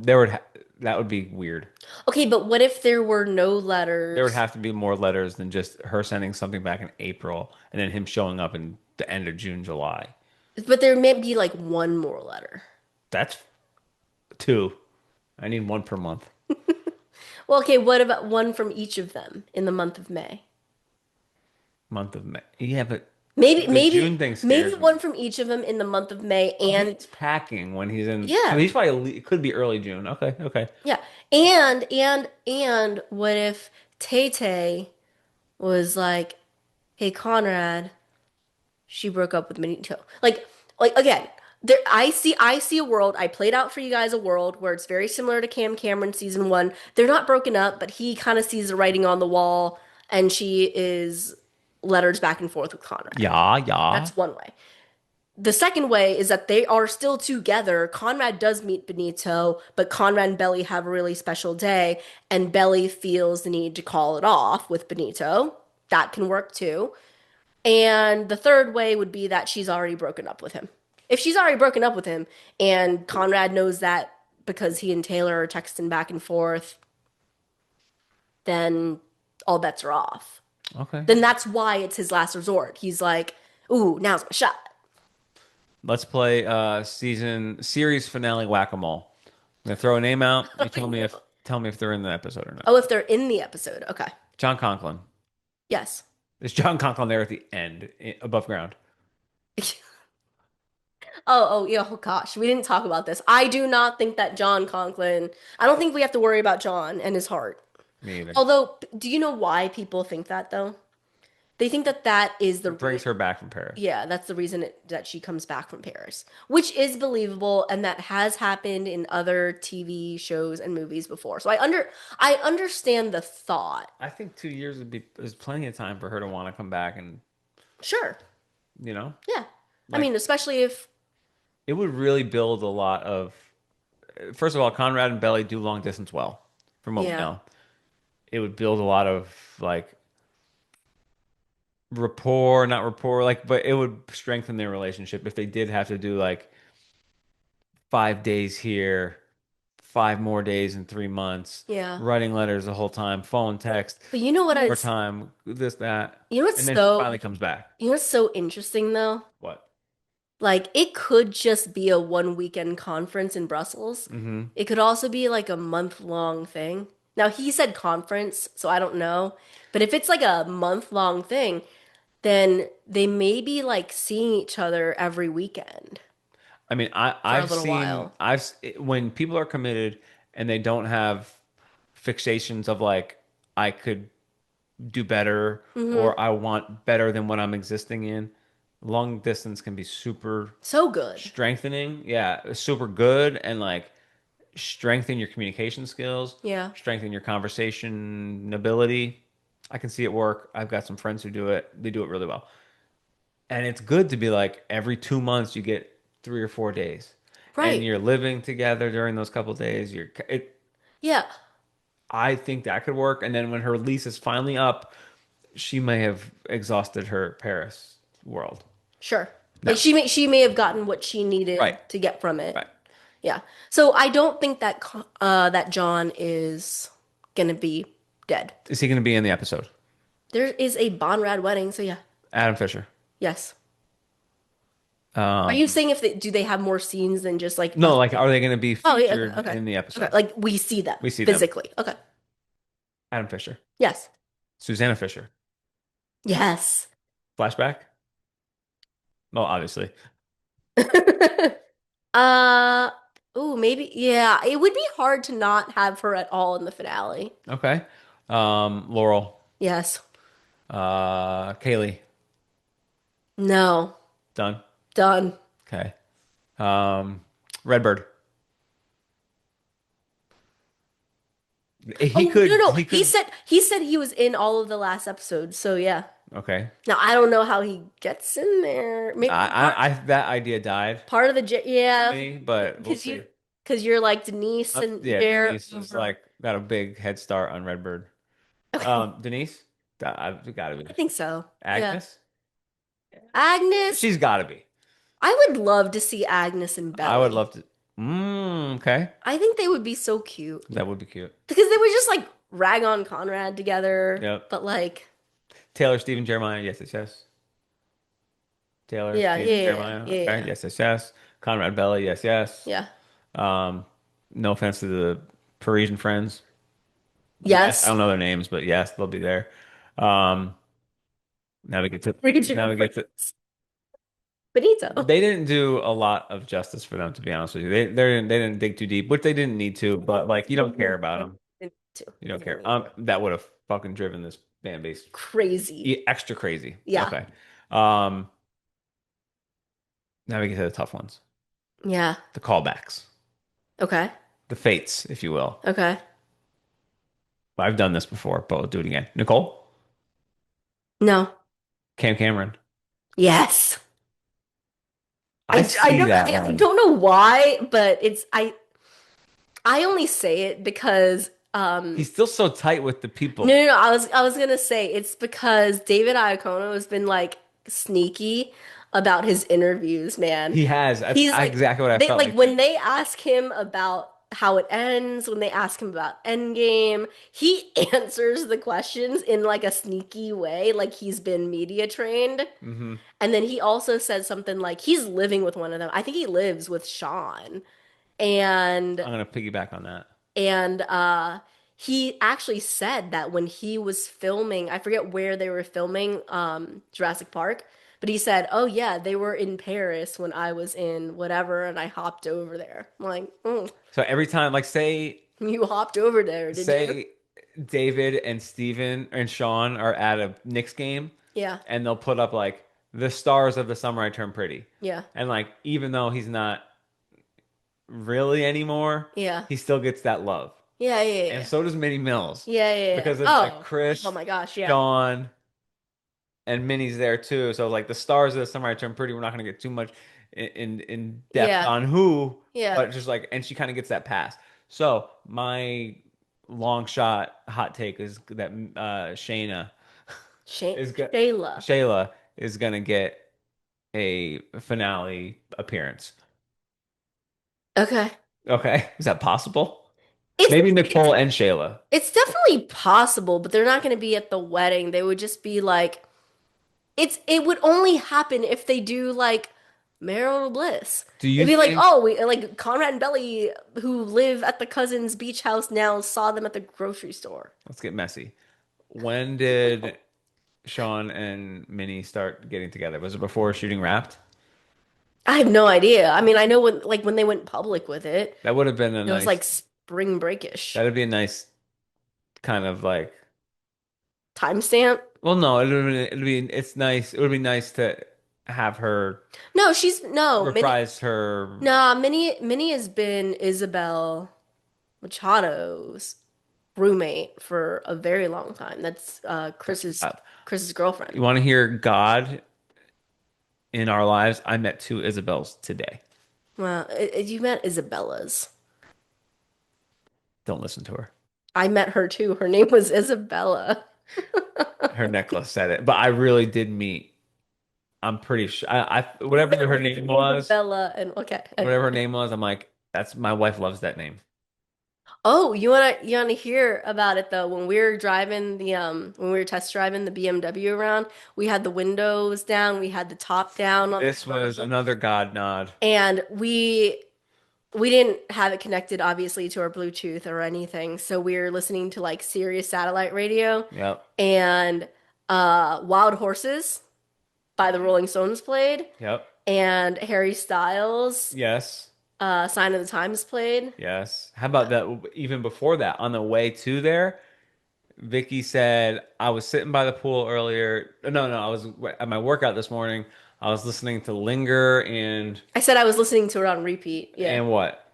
that would be weird. Okay, but what if there were no There would letters? have to be more letters than just her sending something back in April and then him showing up in the end of June, July. But there may be like one more letter. That's two. I need one per month. Well, okay, what about one from each of them in the month of May? Month of May. Yeah, but Maybe, the June maybe, thing maybe scares me. one from each of them in the month of May, Oh, and he's packing when he's in. So yeah, he's probably it could be early June. Okay, okay. yeah, and what if Tay Tay was like, "Hey, Conrad, she broke up with Benito." Like again, there I see a world. I played out for you guys a world where it's very similar to Cameron season 1. They're not broken up, but he kind of sees the writing on the wall, and she is letters back and forth with Conrad. Yeah, yeah. That's one way. The second way is that they are still together. Conrad does meet Benito, but Conrad and Belly have a really special day, and Belly feels the need to call it off with Benito. That can work too. And the third way would be that she's already broken up with him. If she's already broken up with him and Conrad knows that because he and Taylor are texting back and forth, then all bets are off. Okay. Then that's why it's his last resort. He's like, ooh, now's my shot. Let's play series finale whack-a-mole. I'm gonna throw a name out. You tell me if they're in the episode or not. Oh, if they're in the episode. Okay. John Conklin. Yes. Is John Conklin there at the end, above ground? Yeah, oh gosh, we didn't talk about this. I do not think that John Conklin, I don't think we have to worry about John and his heart. Me either. Although, do you know why people think that though? They think that that is the It re brings her back from Paris. yeah, that's the reason that she comes back from Paris, which is believable and that has happened in other TV shows and movies before. So I understand the thought. I think 2 years is plenty of time for her to want to come back and Sure. you know, Yeah. I like mean, especially if it would really build a lot of. First of all, Conrad and Belly do long distance well, from what we yeah. know. It would build a lot of like rapport, not rapport, like, but it would strengthen their relationship if they did have to do like 5 days here, 5 more days in 3 months, Yeah. writing letters the whole time, phone, text, But you know what more is time, this, that, you know and what's then she so finally comes back. you know what's so interesting though? What? Like it could just be a one weekend conference in Brussels. Mm-hmm. It could also be like a month long thing. Now he said conference, so I don't know. But if it's like a month long thing, then they may be like seeing each other every weekend I mean, for a I've little seen while. when people are committed and they don't have fixations of like I could do better Hmm. or I want better than what I'm existing in. Long distance can be super So good. strengthening. Yeah, super good and like strengthen your communication skills, Yeah. strengthen your conversation ability. I can see it work. I've got some friends who do it. They do it really well. And it's good to be like every 2 months you get 3 or 4 days. And Right. you're living together during those couple days. Yeah. I think that could work. And then when her lease is finally up, she may have exhausted her Paris world. Sure. No. She may have gotten what she needed Right. to get from it. Right. Yeah. So I don't think that that John is gonna be dead. Is he going to be in the episode? There is a Conrad wedding, so yeah. Adam Fisher. Yes. Are Um, you saying if they do they have more scenes than just like no, like, are they going to be oh yeah, okay, featured okay. in the Okay. episode? Like we see them We see them. physically. Okay. Adam Fisher. Yes. Susanna Fisher. Yes. Flashback? Well, obviously. Uh oh, maybe yeah. It would be hard to not have her at all in the finale. Okay. Laurel. Yes. Kaylee. No. Done. Done. Okay. Um, Redbird. Oh no, no. He He could, said he said he was in all of the last episodes. So yeah. okay. Now I don't know how he gets in there. Maybe That idea died part of the for yeah, me, but we'll because see. you're like Denise and Yeah, Jared Denise is over. like got a big head start on Redbird. Okay, Denise, I've got to be I think so. Yeah, Agnes. Agnes. She's got to be. I would love to see Agnes and I would Belly. love to. Okay, I think they would be so cute that would be cute. because they would just like rag on Conrad together, Yep. but like Taylor, Stephen, Jeremiah. Yes, yes, yes. Taylor, yeah, yeah, Stephen, yeah, Jeremiah. yeah, Okay. yeah, Yes, yes, yes. Conrad, Belly. Yes, yes. yeah. Um, no offense to the Parisian friends. Yes, I Yes, don't know their names, but yes, they'll be there. Um, now we get to now regional we get to. friends. Benito. They didn't do a lot of justice for them, to be honest with you. They didn't dig too deep, which they didn't need to. But like, you don't care about them. Too. You don't care. That would have fucking driven this fan base Crazy. extra crazy. Yeah, Okay. Um, now we get to the tough ones, yeah. the callbacks, Okay, the fates, if you will. okay. I've done this before, but we'll do it again. Nicole, No. Cam Cameron. Yes. I I see don't that I one. don't know why, but I only say it because He's still so tight with the people. no, I was gonna say it's because David Iacono has been like sneaky about his interviews, man. He has. That's He's like exactly what I they felt like like. when they ask him about how it ends when they ask him about endgame. He answers the questions in like a sneaky way, like he's been media trained. Hmm. And then he also said something like he's living with one of them. I think he lives with Sean. And I'm gonna piggyback on that. and he actually said that when he was filming, I forget where they were filming Jurassic Park, but he said, "Oh yeah, they were in Paris when I was in whatever and I hopped over there." I'm like, So every time, like, you hopped over there, did you?" say David and Steven and Sean are at a Knicks game, Yeah. and they'll put up like the stars of the summer I turned pretty, Yeah. and like even though he's not really anymore, Yeah. he still gets that love, Yeah, yeah, and yeah. so does Minnie Mills Yeah, yeah, yeah. because it's like Oh. Oh Chris, my gosh, yeah. Sean, and Minnie's there too. So like the stars of the summer I turned pretty. We're not gonna get too much in depth Yeah. on who, Yeah. but just like, and she kind of gets that pass. So my long shot hot take is that Shayna is good. Shayla. Shayla is gonna get a finale appearance. Okay. Okay, is that possible? It's Maybe it's Nicole and Shayla. it's definitely possible, but they're not going to be at the wedding. They would just be like it would only happen if they do like marital bliss. Do It'd you be like, think? oh, we like Conrad and Belly who live at the cousin's beach house now saw them at the grocery store. Let's get messy. When did Sean and Minnie start getting together? Was it before shooting Wrapped? I have no idea. I mean, I know when they went public with it, That would have been a it was like nice. spring breakish. That'd be a nice kind of like. Timestamp? Well, no, it'd be. It's nice. It would be nice to have her No, she's no Minnie. reprise her. Nah, Minnie has been Isabel Machado's roommate for a very long time. That's Chris's You girlfriend. want to hear God in our lives? I met two Isabels today. Well, you met Isabella's. Don't listen to her. I met her too. Her name was Isabella. Her necklace said it, but I really did meet. I'm pretty sure. Whatever her name was, Isabella and okay. whatever her Anyway. name was, I'm like, that's my wife loves that name. Oh, you wanna hear about it though? When we were driving when we were test driving the BMW around, we had the windows down, we had the top down on the This was convertible, another God nod. and we didn't have it connected obviously to our Bluetooth or anything. So we were listening to like Sirius satellite radio Yep. and Wild Horses by the Rolling Stones played Yep. and Harry Styles Yes. Sign of the Times played. Yes. How about that? Even before that, on the way to there, Vicky said, I was sitting by the pool earlier. No, no, I was at my workout this morning. I was listening to Linger I said I was listening to it on repeat. Yeah. and what?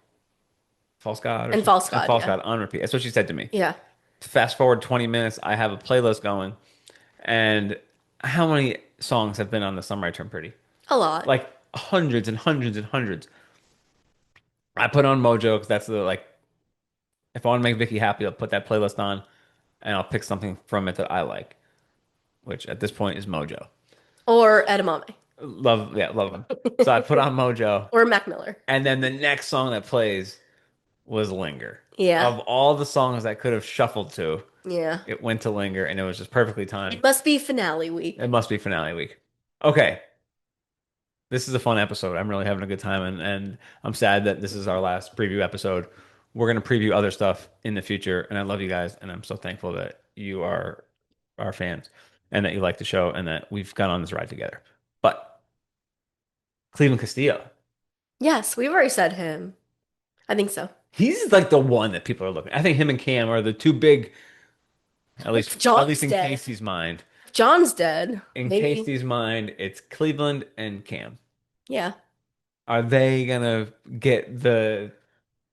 False God or And something? False And God, False yeah. God on repeat. That's what she said to me. Yeah. Fast forward 20 minutes, I have a playlist going. And how many songs have been on the Summer I Turn Pretty? A lot. Like hundreds and hundreds and hundreds. I put on Mojo because that's the like, if I want to make Vicky happy, I'll put that playlist on and I'll pick something from it that I like, which at this point is Mojo. Or Edamame. Love, yeah, love them. So I put on Mojo, Or Mac Miller. and then the next song that plays was Linger. Yeah. Of all the songs I could have shuffled to, Yeah. it went to Linger, and it was just perfectly It timed. must be finale week. It must be finale week. Okay, this is a fun episode. I'm really having a good time, and I'm sad that this is our last preview episode. We're gonna preview other stuff in the future, and I love you guys, and I'm so thankful that you are our fans, and that you like the show, and that we've gone on this ride together. But Cleveland Castillo, Yes, we've already said him. I think so. he's like the one that people are looking. I think him and Cam are the two big, If at least John's in dead. Casey's mind. If John's dead, In maybe. Casey's mind, it's Cleveland and Cam. Yeah. Are they gonna get the?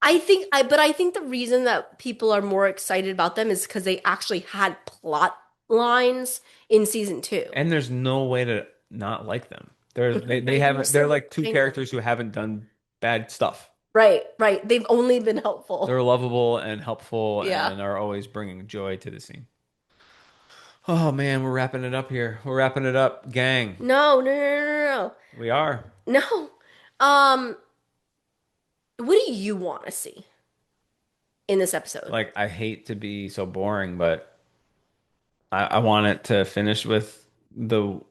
But I think the reason that people are more excited about them is because they actually had plot lines in season two. And there's no way to not like them. They They're haven't. They're so like two entertaining. characters who haven't done bad stuff. Right, right. They've only been They're helpful. lovable and helpful Yeah. and are always bringing joy to the scene. Oh man, we're wrapping it up here. We're wrapping it up, gang. No, no, no, no, We are. no. No. What do you want to see? in this episode. Like I hate to be so boring, but I want it to finish with the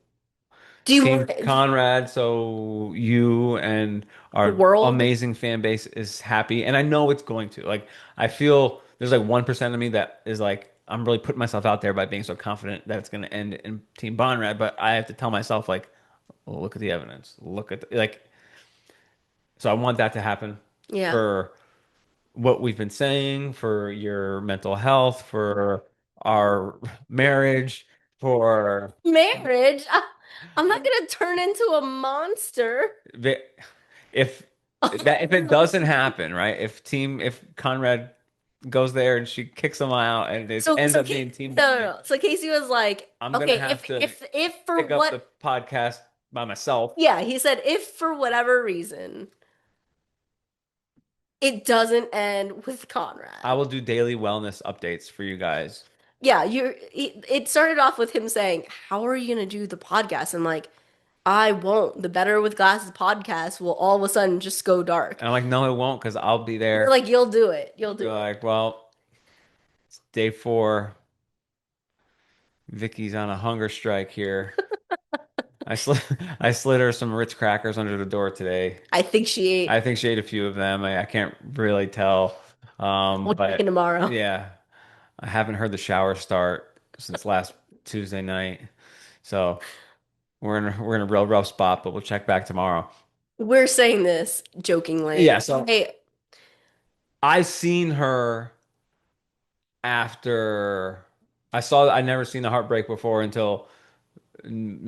Do you Team want Conrad, so you and the our world? amazing fan base is happy, and I know it's going to. Like, I feel there's like 1% of me that is like, I'm really putting myself out there by being so confident that it's going to end in Team Conrad, but I have to tell myself like, well, look at the evidence, look at like. So I want that to happen Yeah. for what we've been saying, for your mental health, for our marriage, for Marriage? I'm not gonna turn into a monster. the if if it doesn't happen, right? If Conrad goes there and she kicks him out and it So, ends so up Casey, being team no, no, building, no. So Casey was like, I'm gonna okay, have to if for pick up what, the podcast by myself. yeah, he said, if for whatever reason it doesn't end with I Conrad. will do daily wellness updates for you guys. Yeah, it started off with him saying, how are you gonna do the podcast? And like, I won't. The Better with Glasses podcast will all of a sudden just go dark. And I'm like, no, it won't, because I'll be You're there. like, you'll do it. You'll Be do it. like, well, it's day 4. Vicky's on a hunger strike here. I slid I slid her some Ritz crackers under the door today. I think she I ate. think she ate a few of them. I can't really tell. We'll check in But tomorrow. yeah, I haven't heard the shower start since last Tuesday night. So we're in a real rough spot, but we'll check back tomorrow. We're saying this jokingly. Yeah, so Hey, I seen her after I never seen the heartbreak before until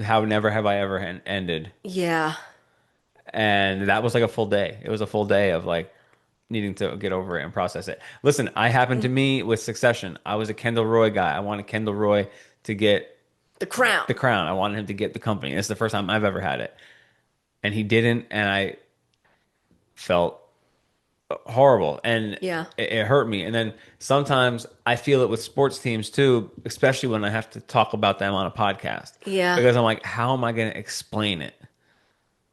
How Never Have I Ever ended. yeah. And that was like a full day. It was a full day of like needing to get over it and process it. Listen, I happened to me with Succession. I was a Kendall Roy guy. I wanted Kendall Roy to get The crown. the crown. I wanted him to get the company. It's the first time I've ever had it. And he didn't, and I felt horrible and Yeah. it hurt me. And then sometimes I feel it with sports teams too, especially when I have to talk about them on a podcast. Yeah. Because I'm like, how am I going to explain it?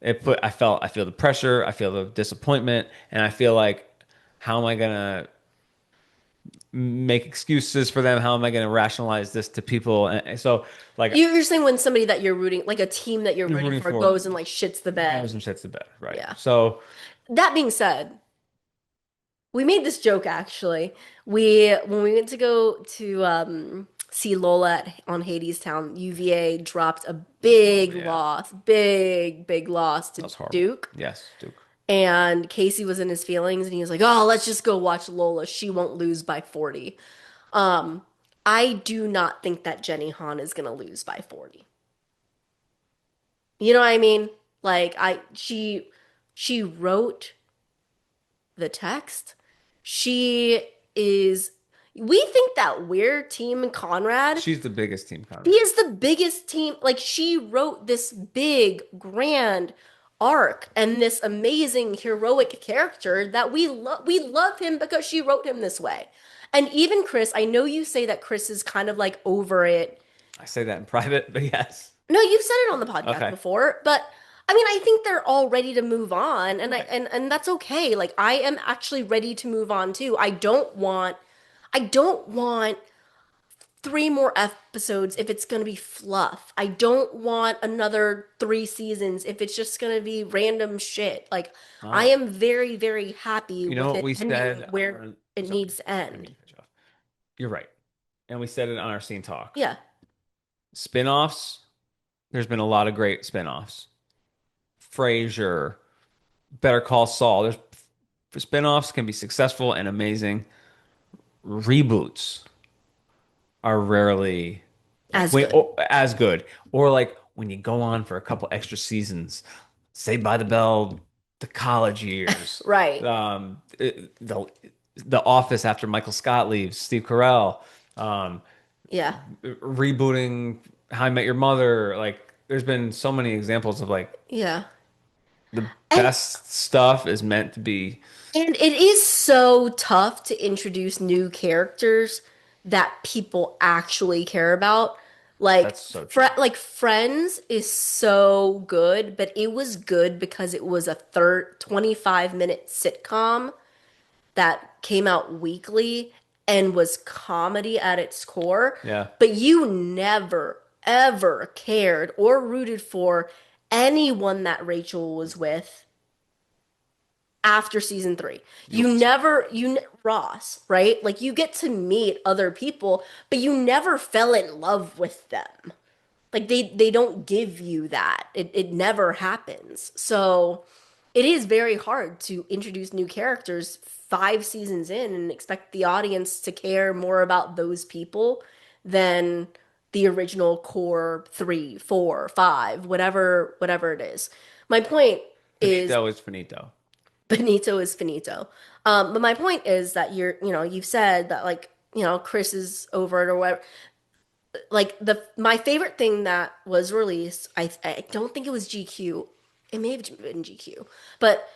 I feel the pressure, I feel the disappointment, and I feel like how am I going to make excuses for them? How am I going to rationalize this to people? And so like You're saying when somebody that you're rooting, like a team that you're I'm rooting rooting for for goes and like shits the bed. Harrison and shits the bed, right? Yeah. So That being said, we made this joke actually. We when we went to go to see Lola on Hades Town, UVA dropped a big yeah, loss, big loss that to was horrible. Duke. Yes, Duke. And Casey was in his feelings and he was like, "Oh, let's just go watch Lola. She won't lose by 40." Um, I do not think that Jenny Han is gonna lose by 40. You know what I mean? Like she wrote the text. She is we think that we're team Conrad. She's the biggest team She Conrad. is the biggest team. Like she wrote this big, grand arc and this amazing heroic character that we love him because she wrote him this way. And even Chris, I know you say that Chris is kind of like over it. I say that in private, but yes. No, you've said it on the podcast Okay. before, but I mean, I think they're all ready to move on and Okay. and that's okay. Like I am actually ready to move on too. I don't want 3 more episodes if it's going to be fluff. I don't want another 3 seasons if it's just going to be random shit. Like, I Oh, am very, very happy you know with what it we ending said where it sorry, needs to I didn't end. mean to cut you off. You're right. And we said it on our scene talk. Yeah. Spin-offs, there's been a lot of great spin-offs. Frasier, Better Call Saul. There's spin-offs can be successful and amazing. Reboots are rarely like As good. as good. Or like when you go on for a couple extra seasons, Saved by the Bell, the college years, Right. the Office after Michael Scott leaves, Steve Carell, um, Yeah. rebooting How I Met Your Mother. Like there's been so many examples of like Yeah. the And best stuff is meant to be. and it is so tough to introduce new characters that people actually care about. Like That's so true. like Friends is so good, but it was good because it was a third 25-minute sitcom that came out weekly and was comedy at its core, Yeah. but you never, ever cared or rooted for anyone that Rachel was with after season three. Nope. Ross, right? Like you get to meet other people, but you never fell in love with them. Like they don't give you that. It never happens. So it is very hard to introduce new characters 5 seasons in and expect the audience to care more about those people than the original core 3, 4, 5, whatever it is. My point is Finito is finito. Benito is finito. But my point is that you've said that like, Chris is over it or whatever. Like my favorite thing that was released, I don't think it was GQ. It may have been GQ, but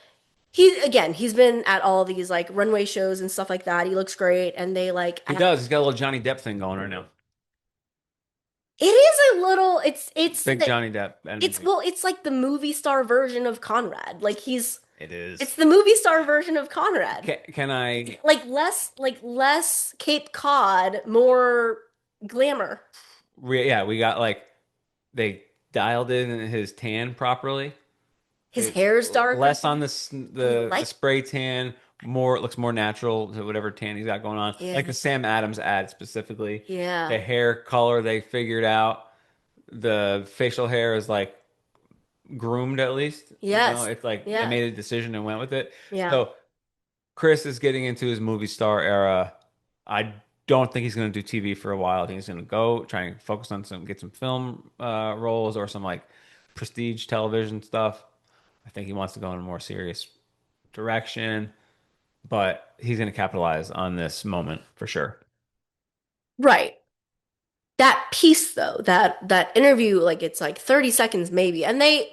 he's been at all these like runway shows and stuff like that. He looks great, and they like He does. He's got a little Johnny Depp thing going right now. it is a little. Big Johnny Depp it's energy. well, it's like the movie star version of Conrad. It is. It's the movie star version of Conrad. Can I? Less Cape Cod, more glamour. Yeah, we got like they dialed in his tan properly. His hair's darker. Less on the Like, spray tan, more it looks more natural to whatever tan he's got going on. yeah, Like the Sam Adams ad specifically. yeah, The hair color they figured out. The facial hair is like groomed at least. yes, It's like they yeah, made a decision and went with it. yeah. So Chris is getting into his movie star era. I don't think he's going to do TV for a while. I think he's going to go try and focus on get some film roles or some like prestige television stuff. I think he wants to go in a more serious direction, but he's going to capitalize on this moment for sure. Right. That piece though, that interview, like it's like 30 seconds maybe, and he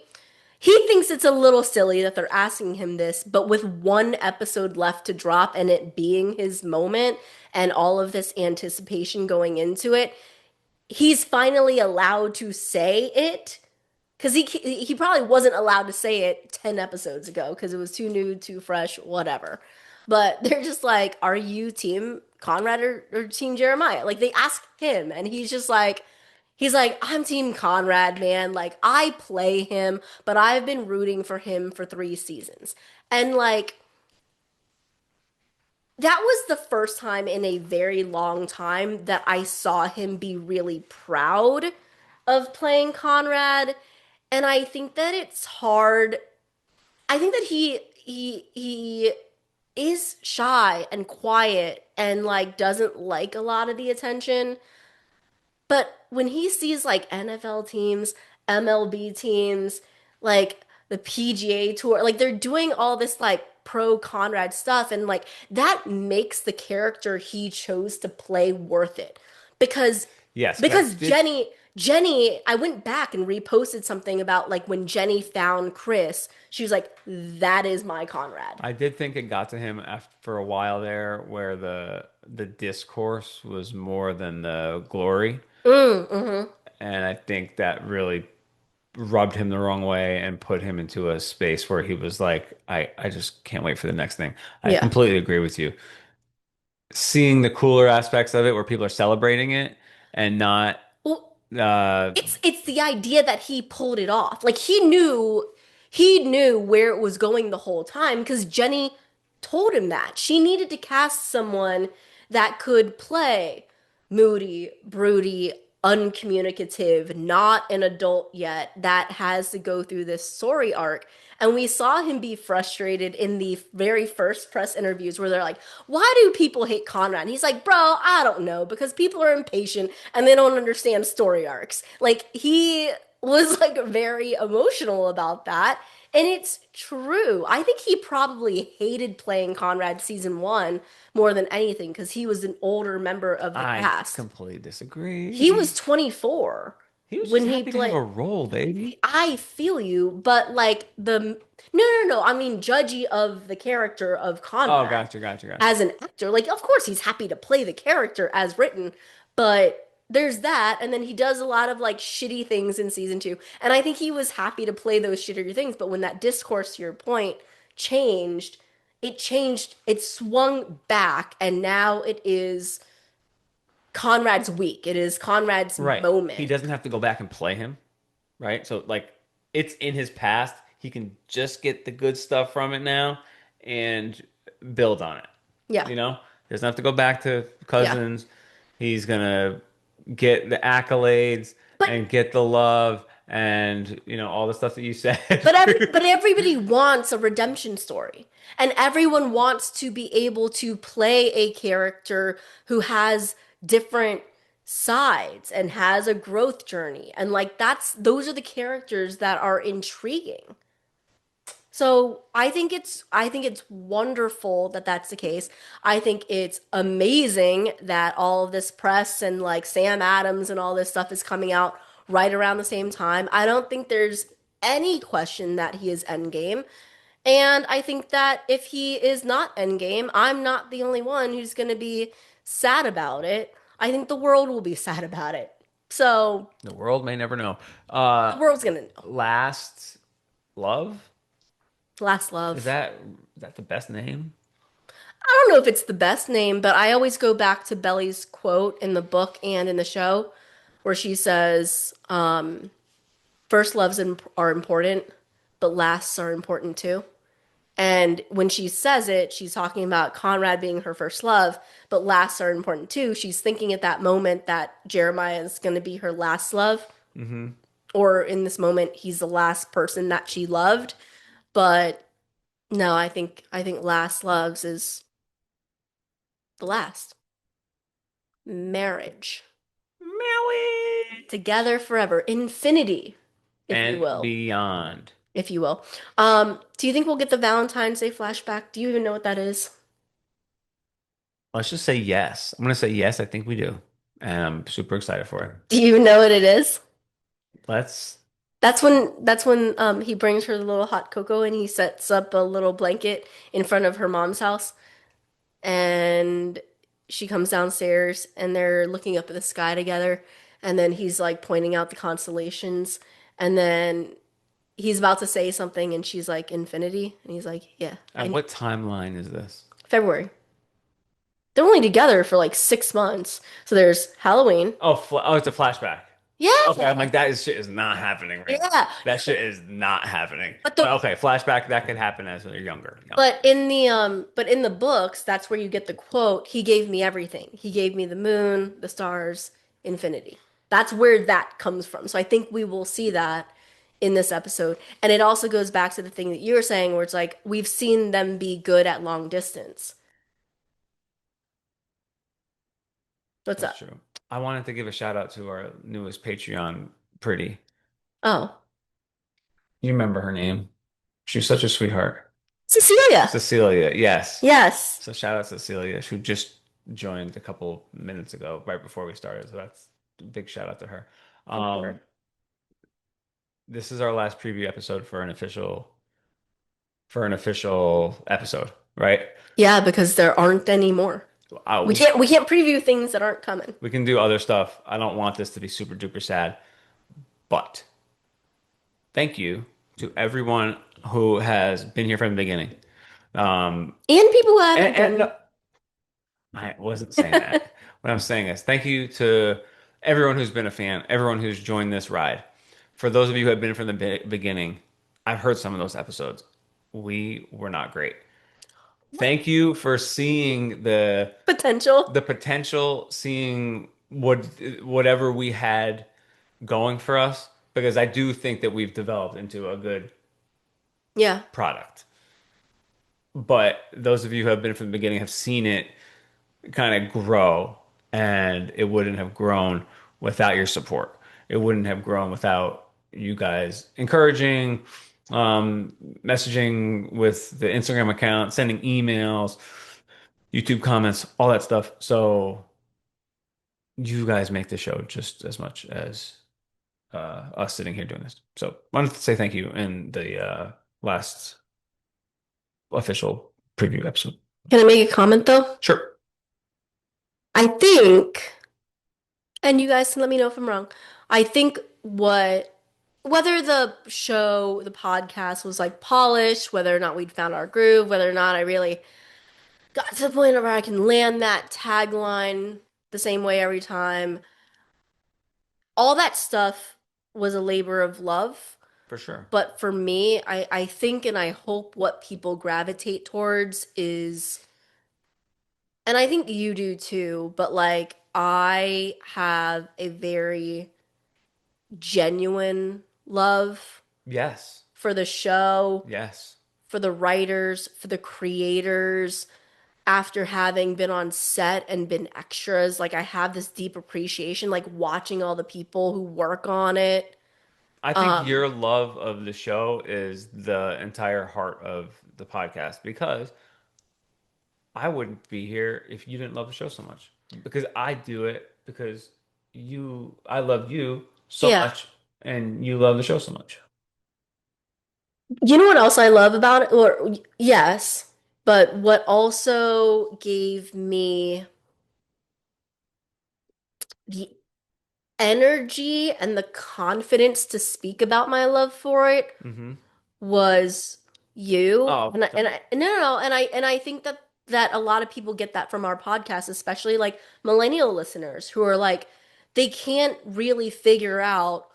thinks it's a little silly that they're asking him this, but with one episode left to drop and it being his moment and all of this anticipation going into it, he's finally allowed to say it. Because he probably wasn't allowed to say it 10 episodes ago because it was too new, too fresh, whatever. But they're just like, are you team Conrad or team Jeremiah? Like they ask him and he's like, I'm team Conrad, man. Like I play him, but I've been rooting for him for 3 seasons. And like that was the first time in a very long time that I saw him be really proud of playing Conrad. And I think that it's hard. I think that he is shy and quiet and like doesn't like a lot of the attention. But when he sees like NFL teams, MLB teams, like the PGA Tour, like they're doing all this like pro Conrad stuff, and like that makes the character he chose to play worth it. Because Yes, because Jenny, I went back and reposted something about like when Jenny found Chris, she was like, "That is my Conrad." I did think it got to him after for a while there, where the discourse was more than the glory, Mm-hmm. and I think that really rubbed him the wrong way and put him into a space where he was like, I just can't wait for the next thing. I Yeah. completely agree with you. Seeing the cooler aspects of it where people are celebrating it and not Well, uh it's the idea that he pulled it off. Like he knew where it was going the whole time because Jenny told him that. She needed to cast someone that could play moody, broody, uncommunicative, not an adult yet, that has to go through this story arc. And we saw him be frustrated in the very first press interviews where they're like, why do people hate Conrad? And he's like, bro, I don't know, because people are impatient and they don't understand story arcs. Like, he was like very emotional about that. And it's true. I think he probably hated playing Conrad season one more than anything because he was an older member of the I cast. completely He disagree. was 24 He was just when he happy to have played. a role, baby. I feel you, but like no. I mean, judgy of the character of Oh, Conrad gotcha. as an actor, like of course he's happy to play the character as written, but there's that, and then he does a lot of like shitty things in season two, and I think he was happy to play those shittier things. But when that discourse, to your point, changed, it changed, it swung back, and now it is Conrad's week. It is Conrad's Right. He moment. doesn't have to go back and play him, right? So like it's in his past. He can just get the good stuff from it now and build on it. Yeah. You know? He doesn't have to go back to Yeah. Cousins. He's gonna get the accolades But and get the love and all the stuff that you said. but everybody wants a redemption story. And everyone wants to be able to play a character who has different sides and has a growth journey. And like those are the characters that are intriguing. So I think it's wonderful that that's the case. I think it's amazing that all of this press and like Sam Adams and all this stuff is coming out right around the same time. I don't think there's any question that he is endgame. And I think that if he is not endgame, I'm not the only one who's going to be sad about it. I think the world will be sad about it. So The world may never know. the world's going to know. Last Love? Last Is love. that the best name? I don't know if it's the best name, but I always go back to Belly's quote in the book and in the show where she says, first are important, but lasts are important too. And when she says it, she's talking about Conrad being her first love, but lasts are important too. She's thinking at that moment that Jeremiah is going to be her last love, Mm-hmm. or in this moment, he's the last person that she loved. But no, I think last loves is the last. Marriage. Marriage Together forever. Infinity, if you and will. beyond. If you will. Do you think we'll get the Valentine's Day flashback? Do you even know what that is? Let's just say yes. I'm gonna say yes. I think we do, and I'm super excited for it. Do you even know what it is? Let's. That's when he brings her the little hot cocoa and he sets up a little blanket in front of her mom's house and she comes downstairs and they're looking up at the sky together and then he's like pointing out the constellations and then he's about to say something and she's like infinity and he's like yeah I At knew. what timeline is this? February. They're only together for like 6 months. So there's Halloween. Oh, it's a flashback. Okay, I'm Yeah. like that is shit is not happening right now. Yeah. That shit is not happening. But But the okay, flashback that could happen as you're younger. Yeah, but in the books, that's where you get the quote, he gave me everything. He gave me the moon, the stars, infinity. That's where that comes from. So I think we will see that in this episode. And it also goes back to the thing that you were saying where it's like we've seen them be good at long distance. What's that's up? true. I wanted to give a shout out to our newest Patreon, Pretty. Oh, You remember her name? She's such a sweetheart. Cecilia. Cecilia, yes. Yes. So shout out to Cecilia, who just joined a couple minutes ago, right before we started. So that's a big shout out to her. For Um, sure. this is our last preview episode for an official episode, right? Yeah, because there aren't any more. We Uh, can't we can't preview things that aren't coming. we can do other stuff. I don't want this to be super duper sad, but thank you to everyone who has been here from the beginning. Um, And people who haven't and been. no, I wasn't saying that. What I'm saying is thank you to everyone who's been a fan, everyone who's joined this ride. For those of you who have been from the beginning, I've heard some of those episodes. We were not great. Thank you for seeing Potential. the potential, seeing whatever we had going for us, because I do think that we've developed into a good Yeah. product. But those of you who have been from the beginning have seen it kind of grow, and it wouldn't have grown without your support. It wouldn't have grown without you guys encouraging, messaging with the Instagram account, sending emails, YouTube comments, all that stuff. So you guys make the show just as much as us sitting here doing this. So I wanted to say thank you in the last official preview episode. Can I make a comment though? Sure. I think, and you guys can let me know if I'm wrong. I think what whether the show, the podcast was like polished, whether or not we'd found our groove, whether or not I really got to the point where I can land that tagline the same way every time, all that stuff was a labor of love. For sure. But for me, I think and I hope what people gravitate towards is, and I think you do too, but like I have a very genuine love Yes. for the show, Yes. for the writers, for the creators. After having been on set and been extras, like I have this deep appreciation, like watching all the people who work on it. I think Um, your love of the show is the entire heart of the podcast because I wouldn't be here if you didn't love the show so much. Because I do it because I love you so yeah. much and you love the show so much. You know what else I love about it? Or yes, but what also gave me the energy and the confidence to speak about my love for it Hmm. was you. Oh, And I no no no and I think that a lot of people get that from our podcast, especially like millennial listeners who are like they can't really figure out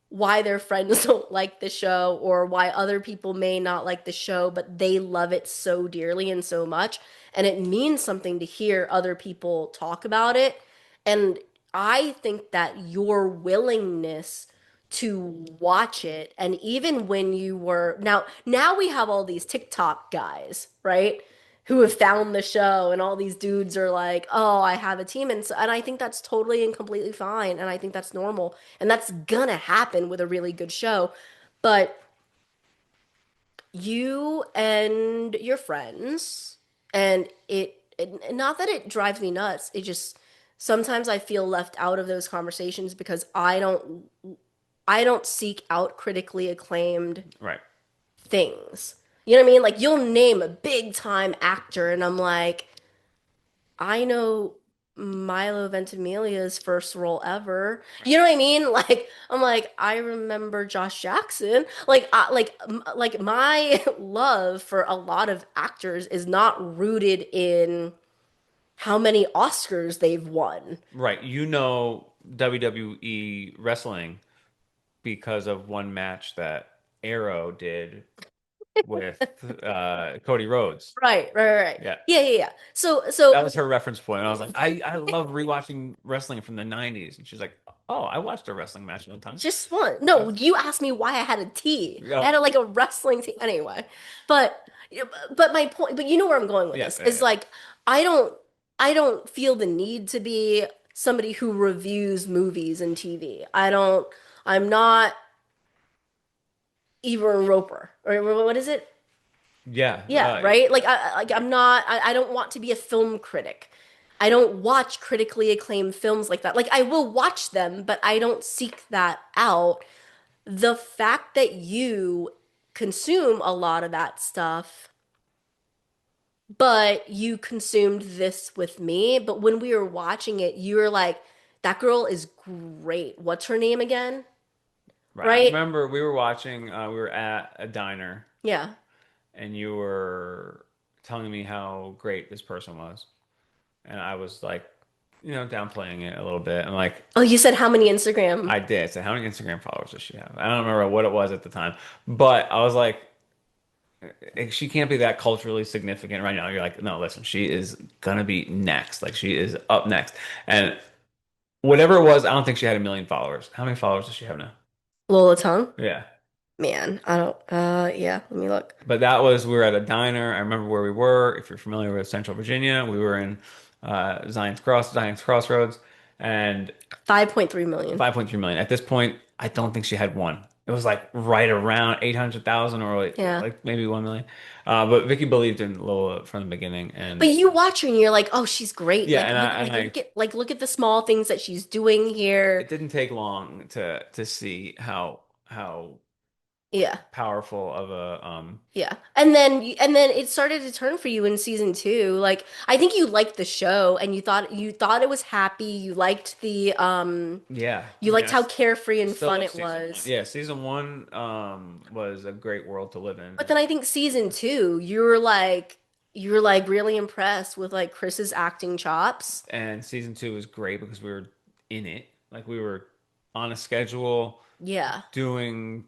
why their friends don't like the show or why other people may not like the show, but they love it so dearly and so much. And it means something to hear other people talk about it. And I think that your willingness to watch it, and even when you were now we have all these TikTok guys, right? Who have found the show, and all these dudes are like, "Oh, I have a team," and I think that's totally and completely fine, and I think that's normal, and that's gonna happen with a really good show. But you and your friends, and not that it drives me nuts, it just sometimes I feel left out of those conversations because I don't seek out critically acclaimed right. things. You know what I mean? Like you'll name a big time actor and I'm like, I know Milo Ventimiglia's first role ever. You know what I mean? Like I'm like I remember Josh Jackson. Like my love for a lot of actors is not rooted in how many Oscars they've won. Right. You know WWE wrestling because of one match that Arrow did with Cody Rhodes. Right. Yeah. Yeah. That was her reference point. And I was like, I love rewatching wrestling from the 90s. And she's like, oh, I watched a wrestling match one time. Just one. No, you asked me why I had a T. I Yeah. had like a wrestling team anyway. But but my point, but you know where I'm going with Yeah. this Yeah. is Yeah. like I don't I don't feel the need to be somebody who reviews movies and TV. I'm not Evan Roper or what is it? Yeah. Yeah, right? Like I'm not I don't want to be a film critic. I don't watch critically acclaimed films like that. Like I will watch them, but I don't seek that out. The fact that you consume a lot of that stuff, but you consumed this with me, but when we were watching it, you were like, that girl is great. What's her name again? Right. I Right? remember we were watching, we were at a diner Yeah. and you were telling me how great this person was. And I was like, downplaying it a little bit. I'm like, Oh, you said how many Instagram? I did. So how many Instagram followers does she have? I don't remember what it was at the time, but I was like, she can't be that culturally significant right now. You're like, no, listen, she is gonna be next. Like she is up next. And whatever it was, I don't think she had 1 million followers. How many followers does she have now? Lola Tongue? Yeah. Man, I don't yeah, let me look. But we were at a diner. I remember where we were. If you're familiar with Central Virginia, we were in Zion's Crossroads, and 5.3 million. 5.3 million. At this point, I don't think she had one. It was like right around 800,000 or Yeah. like maybe 1 million. But Vicky believed in Lola from the beginning, But and you watch her and you're like, oh, she's great. yeah, Like and look at the small things that she's doing it here. didn't take long to see how Yeah. powerful of a Yeah. And then it started to turn for you in season two. Like I think you liked the show and you thought it was happy. You liked the Yeah, you I mean, liked how carefree I and still fun love it season one. was. Yeah, season one was a great world to live in, But then I think season two, you were like really impressed with like Chris's acting chops. and season two was great because we were in it. Like we were on a schedule Yeah. doing.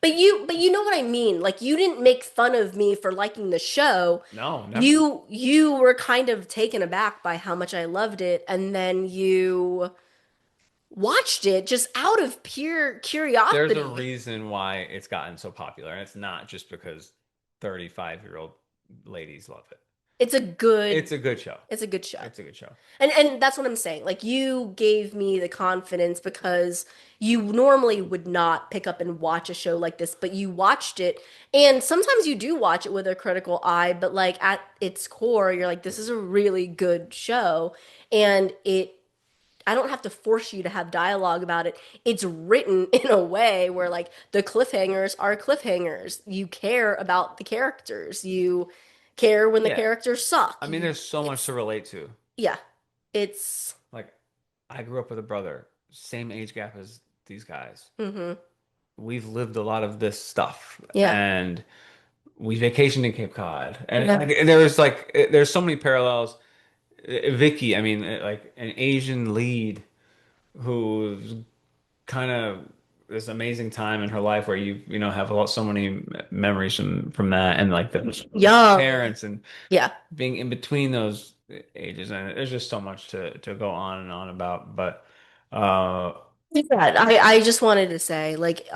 But you know what I mean? Like you didn't make fun of me for liking the show. No, never. You were kind of taken aback by how much I loved it, and then you watched it just out of pure There's a curiosity. reason why it's gotten so popular, and it's not just because 35-year-old ladies love it. It's a good It's a good show. it's a good show. It's a good show. And that's what I'm saying. Like you gave me the confidence because you normally would not pick up and watch a show like this, but you watched it. And sometimes you do watch it with a critical eye, but like at its core, you're like, this is a really good show. And I don't have to force you to have dialogue about it. It's written in a way where like the cliffhangers are cliffhangers. You care about the characters. You care when the Yeah, characters suck. I mean, there's so much It's to relate to. yeah. It's Like, I grew up with a brother, same age gap as these guys. hmm We've lived a lot of this stuff, Yeah. and we vacationed in Cape Cod, and Yeah. like, there's so many parallels. Vicky, I mean, like an Asian lead who's kind of this amazing time in her life where you have so many memories from that, and like the Young. parents and Yeah. being in between those ages, and there's just so much to go on and on about. But uh, Yeah. I just wanted to say, like,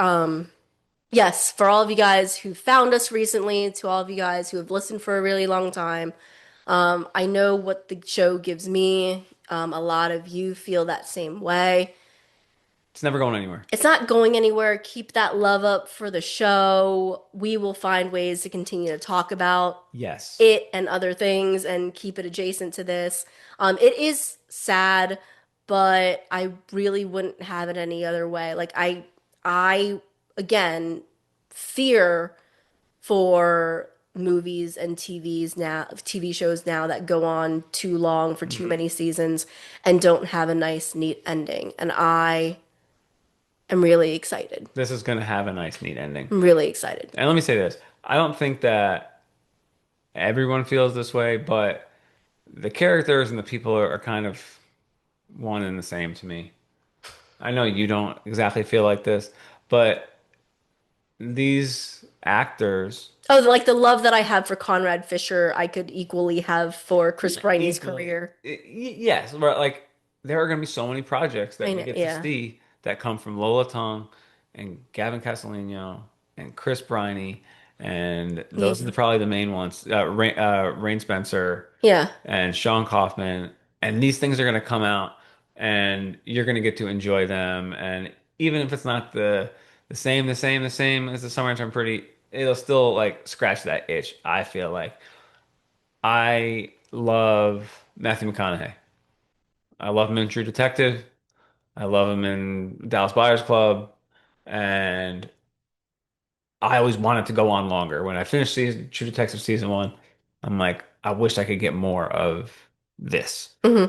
yes, for all of you guys who found us recently, to all of you guys who have listened for a really long time, I know what the show gives me. A lot of you feel that same way. it's never going anywhere. It's not going anywhere. Keep that love up for the show. We will find ways to continue to talk about Yes. it and other things and keep it adjacent to this. It is sad, but I really wouldn't have it any other way. Like I again fear for movies and TV shows now that go on too long for too Mhm. many seasons and don't have a nice, neat ending. And I am really excited. This is going to have a nice, neat ending. I'm really excited. And let me say this. I don't think that everyone feels this way, but the characters and the people are kind of one and the same to me. I know you don't exactly feel like this, but these actors Oh, like the love that I have for Conrad Fisher, I could equally have for Chris Briney's equally, career. yes, but like there are going to be so many projects that I we know, get to yeah, see that come from Lola Tong and Gavin Castellino and Chris Briney, and those are yeah, probably the main ones. Rain Spencer yeah. and Sean Kaufman, and these things are going to come out, and you're going to get to enjoy them. And even if it's not the same as the Summer Intern Pretty, it'll still like scratch that itch. I feel like I love Matthew McConaughey. I love him in True Detective. I love him in Dallas Buyers Club, and I always wanted to go on longer. When I finished True Detective season one, I'm like, I wish I could get more of this. hmm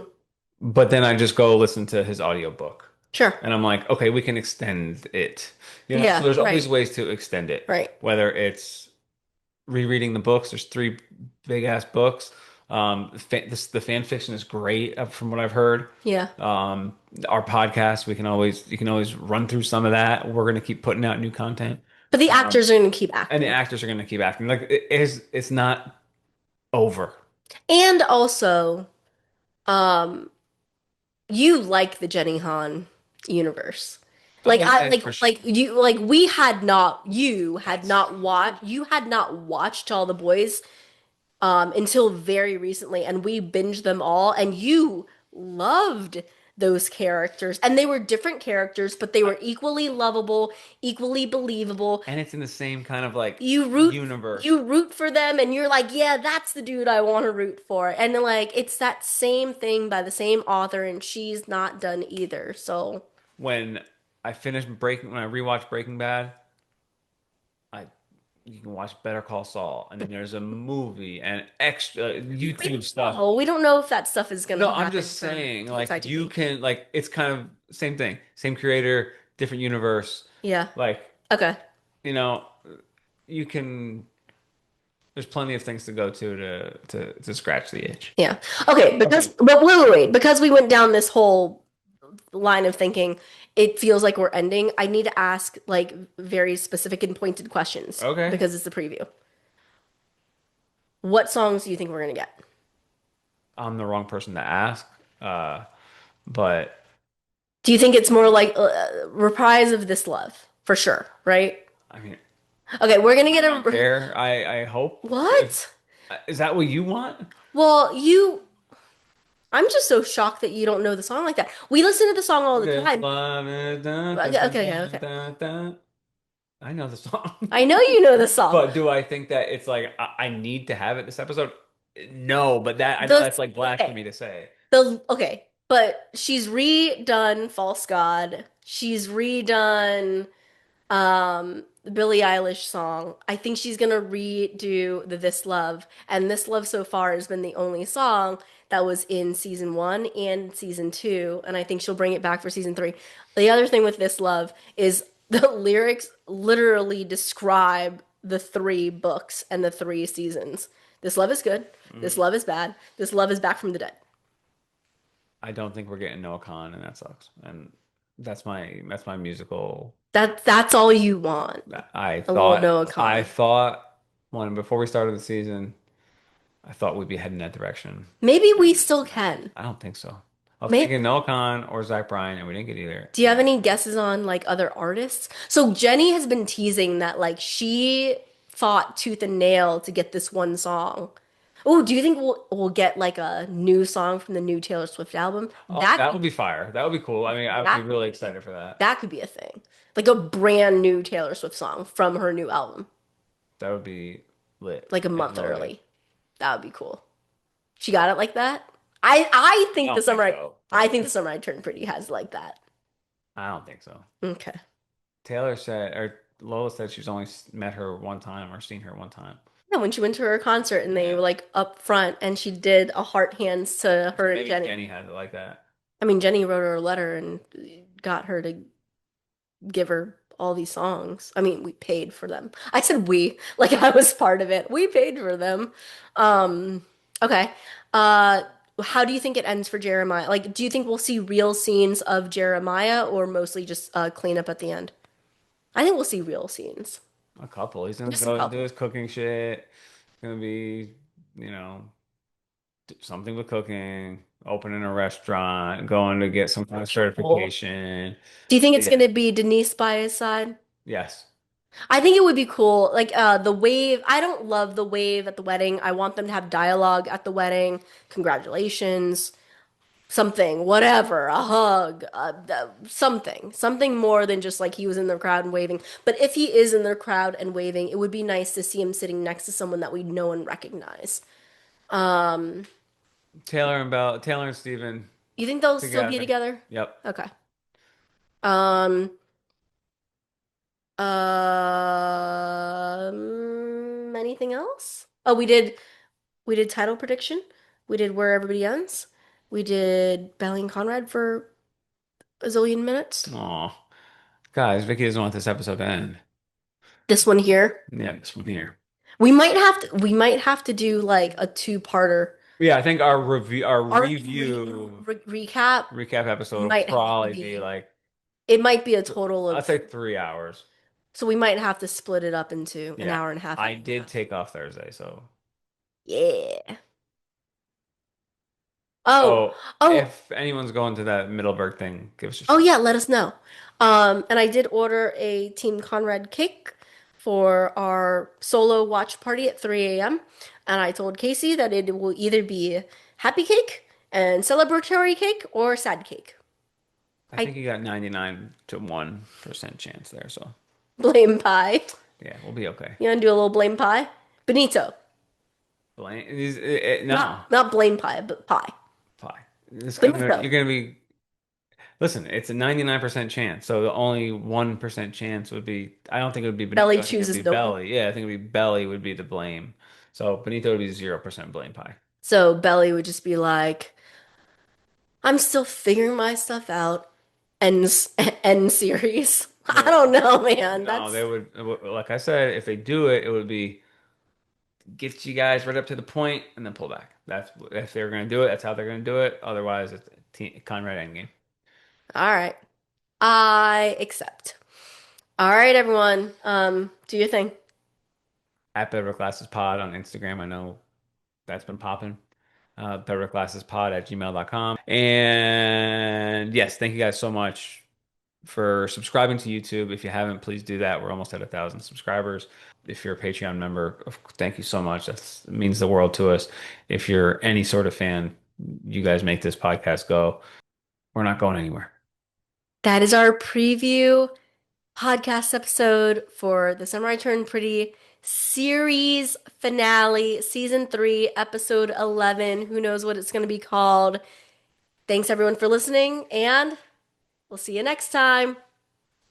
But then I just go listen to his audiobook. Sure. And I'm like, okay, we can extend it. So Yeah, there's always right, ways to extend it, right. whether it's rereading the books. There's three big ass books. The fan fiction is great from what I've heard. Yeah. Um, our podcast, you can always run through some of that. We're gonna keep putting out new content. But the Um, actors are going to keep and the acting. actors are gonna keep acting. Like it's not over. And also, um, you like the Jenny Han universe. Like Oh, I and for sure. like you like we had not you had Yes. not watched you had not watched All the Boys until very recently, and we binged them all, and you loved those characters, and they were different characters, but they were equally lovable, equally believable. And it's in the same kind of like You root universe. you root for them, and you're like, yeah, that's the dude I want to root for, and then, like it's that same thing by the same author, and she's not done either. So When when I rewatched Breaking Bad, I you can watch Better Call Saul, and then there's a movie and extra YouTube stuff. Oh, we don't know if that stuff is No, gonna I'm happen just for saying, like you TSITP. can like it's kind of same thing, same creator, different universe. Yeah. Like, Okay. you know, you can. There's plenty of things to go to scratch the itch. Yeah. Okay, Okay. but wait. Because we went down this whole line of thinking, it feels like we're ending. I need to ask like very specific and pointed questions Okay. because it's the preview. What songs do you think we're gonna get? I'm the wrong person to ask. Uh, but Do you think it's more like reprise of This Love? For sure, right? I mean, Okay, we're gonna get I don't a care. I hope if what? is that what you want? Well, I'm just so shocked that you don't know the song like that. We listen to the song all the This time. love is dun, dun, Okay, dun, okay, dun, okay. dun, dun. I know the song. I know you know the song. But do I think that it's like I need to have it this episode? No, but that I know The that's like okay. blasphemy to say. But she's redone False God. She's redone the Billie Eilish song. I think she's gonna redo the This Love, and This Love so far has been the only song that was in season one and season two, and I think she'll bring it back for season three. The other thing with This Love is the lyrics literally describe the three books and the three seasons. This love is good. This Mm, love is bad. This love is back from the dead. I don't think we're getting Noah Khan, and that sucks. And that's my musical. That's all you want. I A little thought Noah I Khan. thought when before we started the season, I thought we'd be heading that direction. Maybe we And still can. I don't think so. I was May thinking Noah Khan or Zach Bryan, and we didn't get either. Do you have any guesses on like other artists? So Jenny has been teasing that like she fought tooth and nail to get this one song. Oh, do you think we'll get like a new song from the new Taylor Swift album? Oh, that would be fire. That would be cool. I mean, I would be That really excited for that. that could be a thing. Like a brand new Taylor Swift song from her new album, That would be lit like a and month loaded. early. That would be cool. She got it like that. I I think the don't think summer so. I think the summer I turned pretty has like that. I don't think so. Okay. Taylor said, or Lola said she's only met her one time or seen her one time. Yeah, when she went to her concert and they Yeah. were like up front and she did a heart hands to her and Maybe Jenny. Jenny has it like that. I mean, Jenny wrote her a letter and got her to give her all these songs. I mean, we paid for them. I said we, like I was part of it. We paid for them. Um, okay. Uh, how do you think it ends for Jeremiah? Like, do you think we'll see real scenes of Jeremiah or mostly just cleanup at the end? I think we'll see real scenes. A couple. He's gonna Just a go and do couple. his cooking shit. Gonna be, you know, something with cooking, opening a restaurant, going to get some kind of Cool. certification. Do you think it's Yeah. gonna be Denise by his side? Yes. I think it would be cool. Like the wave, I don't love the wave at the wedding. I want them to have dialogue at the wedding. Congratulations, something, whatever, a hug, something more than just like he was in the crowd and waving. But if he is in the crowd and waving, it would be nice to see him sitting next to someone that we know and recognize. Um, Taylor and Steven you think they'll still be together. together? Yep. Okay. Um, Anything else? Oh, we did title prediction. We did where everybody ends. We did Belly and Conrad for a zillion minutes. Aw. Guys, Vicky doesn't want this episode to end. This one here. Yeah, this one here. We might have to do like a two-parter. Yeah, I think our Our review recap recap episode will might have to probably be be like it might be a total I'd of say 3 hours. so we might have to split it up into an Yeah. hour and a half. I did take off Thursday, so Yeah. Oh, so oh, if anyone's going to that Middleburg thing, give us a oh shout. yeah, let us know. And I did order a Team Conrad cake for our solo watch party at 3 a.m. And I told Casey that it will either be happy cake and celebratory cake or sad cake. I I think you got 99 to 1% chance there, so blame pie. yeah, we'll be okay. You want to do a little blame pie? Benito. No Not blame pie, but pie. pie. It's gonna Benito. you're gonna be Listen, it's a 99% chance. So the only 1% chance would be, I don't think it would be Benito. Belly I think it'd be chooses no one. Belly. Yeah, I think it'd be Belly would be the blame. So Benito would be 0% blame pie. So Belly would just be like, I'm still figuring my stuff out. Ends end series. I No, don't know, man. no, That's they would, like I said, if they do it, it would be get you guys right up to the point and then pull back. That's if they're going to do it, that's how they're going to do it. Otherwise, it's Conrad endgame. all right. I accept. All right, everyone. Do your thing. At Better Classes Pod on Instagram. I know that's been popping. Betterclassespod at gmail.com. And yes, thank you guys so much for subscribing to YouTube. If you haven't, please do that. We're almost at 1,000 subscribers. If you're a Patreon member, thank you so much. It means the world to us. If you're any sort of fan, you guys make this podcast go. We're not going anywhere. That is our preview podcast episode for the Summer I Turned Pretty series finale, season 3, episode 11. Who knows what it's going to be called? Thanks everyone for listening, and we'll see you next time.